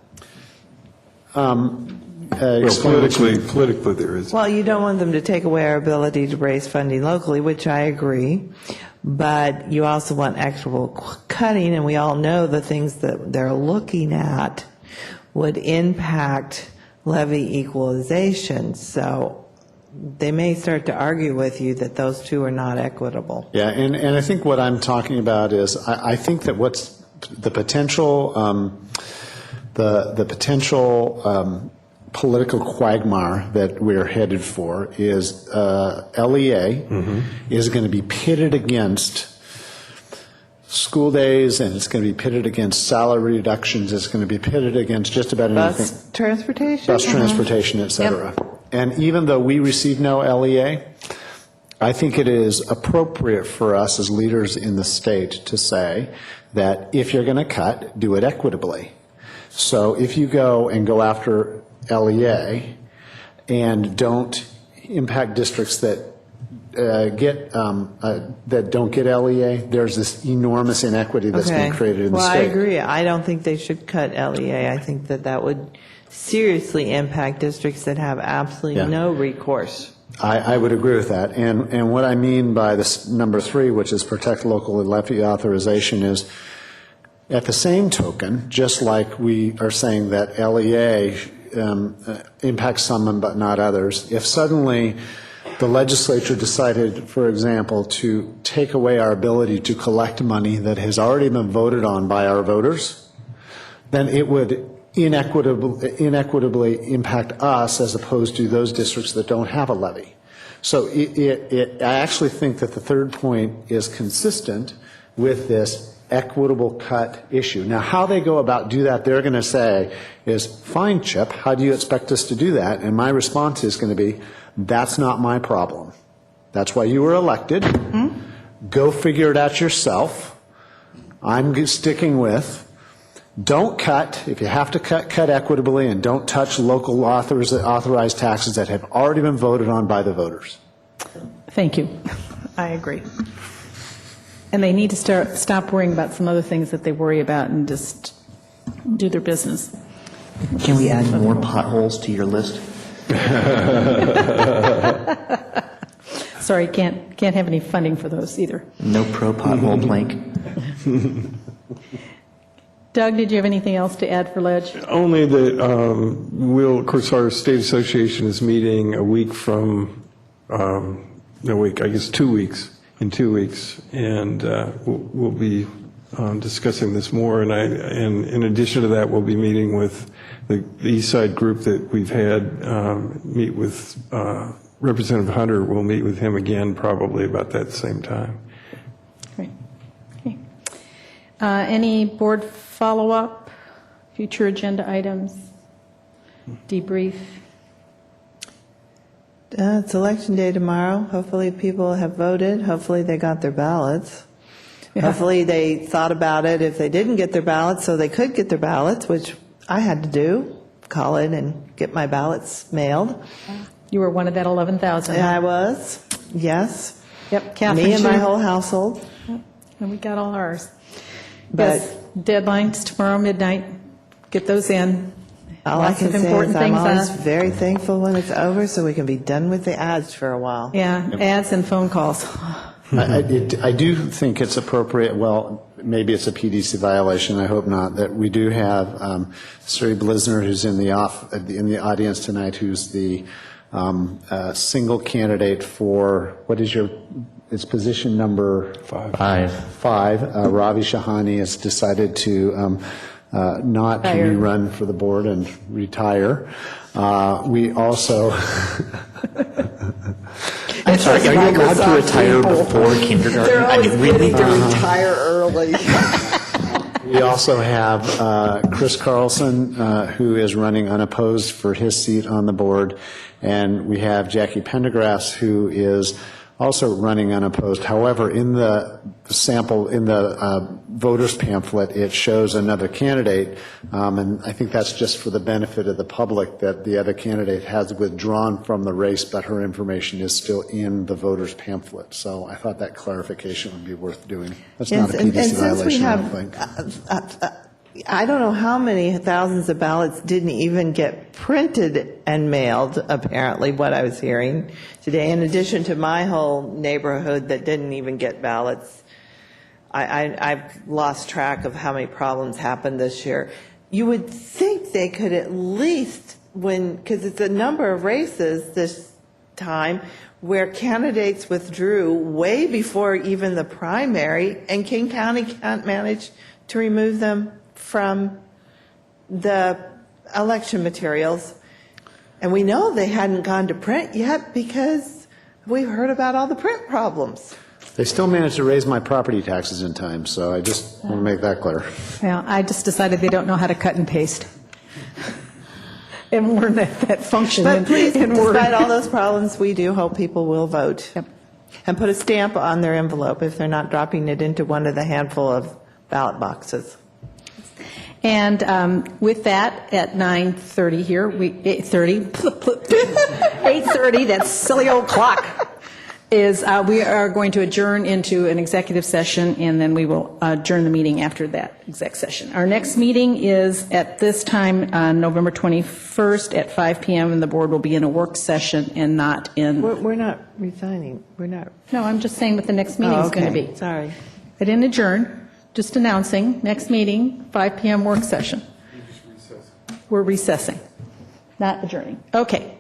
explain. Politically there is. Well, you don't want them to take away our ability to raise funding locally, which I agree, but you also want equitable cutting, and we all know the things that they're looking at would impact levy equalization, so they may start to argue with you that those two are not equitable. Yeah, and I think what I'm talking about is, I think that what's the potential, the potential political quagmire that we're headed for is LEA is going to be pitted against school days, and it's going to be pitted against salary reductions. It's going to be pitted against just about anything. Bus transportation? Bus transportation, et cetera. And even though we receive no LEA, I think it is appropriate for us as leaders in the state to say that if you're going to cut, do it equitably. So if you go after LEA and don't impact districts that that don't get LEA, there's this enormous inequity that's being created in the state. Well, I agree. I don't think they should cut LEA. I think that would seriously impact districts that have absolutely no recourse. I would agree with that. And what I mean by this number 3, which is protect local levy authorization, is at the same token, just like we are saying that LEA impacts some but not others, if suddenly the legislature decided, for example, to take away our ability to collect money that has already been voted on by our voters, then it would inequitably impact us as opposed to those districts that don't have a levy. So I actually think that the third point is consistent with this equitable cut issue. Now, how they go about do that, they're going to say is, fine, Chip, how do you expect us to do that? And my response is going to be, that's not my problem. That's why you were elected. Go figure it out yourself. I'm sticking with, don't cut. If you have to cut equitably, and don't touch local authorized taxes that have already been voted on by the voters. Thank you. I agree. And they need to stop worrying about some other things that they worry about and just do their business. Can we add more potholes to your list? Sorry, can't have any funding for those either. No pro pothole plank. Doug, did you have anything else to add for Ledge? Only that of course, our state association is meeting a week from, I guess 2 weeks, in 2 weeks, and we'll be discussing this more. And in addition to that, we'll be meeting with the East Side group that we've had meet with Representative Hunter. We'll meet with him again probably about that same time. Great. Okay. Any board follow-up, future agenda items, debrief? It's election day tomorrow. Hopefully people have voted. Hopefully they got their ballots. Hopefully they thought about it if they didn't get their ballots so they could get their ballots, which I had to do, call in and get my ballots mailed. You were one of that 11,000. I was, yes. Yep, Catherine. Me and my whole household. Yep. And we got all ours. But yes, deadlines tomorrow midnight. Get those in. All I can say is I'm always very thankful when it's over so we can be done with the ads for a while. Yeah, ads and phone calls. I do think it's appropriate, well, maybe it's a PDC violation, I hope not, that we do have Siri Blisner, who's in the audience tonight, who's the single candidate for, what is it's position number? 5. Ravi Shahani has decided to not rerun for the board and retire. We also... I'm sorry, are you allowed to retire before kindergarten? They're always really? to retire early. We also have Chris Carlson, who is running unopposed for his seat on the board, and we have Jackie Pendergrass, who is also running unopposed. However, in the sample, in the voters pamphlet, it shows another candidate, and I think that's just for the benefit of the public that the other candidate has withdrawn from the race, but her information is still in the voters pamphlet. So I thought that clarification would be worth doing. That's not a PDC violation, I don't think. I don't know how many thousands of ballots didn't even get printed and mailed, apparently, what I was hearing today, in addition to my whole neighborhood that didn't even get ballots. I've lost track of how many problems happened this year. You would think they could at least, because it's a number of races this time, where candidates withdrew way before even the primary, and King County can't manage to remove them from the election materials. And we know they hadn't gone to print yet because we've heard about all the print problems. They still managed to raise my property taxes in time, so I just want to make that clear. Yeah, I just decided they don't know how to cut and paste. And learn that function But please, in Word. despite all those problems, we do hope people will vote. Yep. And put a stamp on their envelope if they're not dropping it into one of the handful of ballot boxes. And with that, at 9:30 here, 8:30, that silly old clock, is we are going to adjourn into an executive session, and then we will adjourn the meeting after that exec session. Our next meeting is at this time on November 21st at 5 p.m., and the board will be in a work session and not in... We're not resigning. We're not. No, I'm just saying what the next meeting is going to be. Sorry. I didn't adjourn, just announcing, next meeting, 5 p.m. work session. We're recessing, not adjourning. Okay.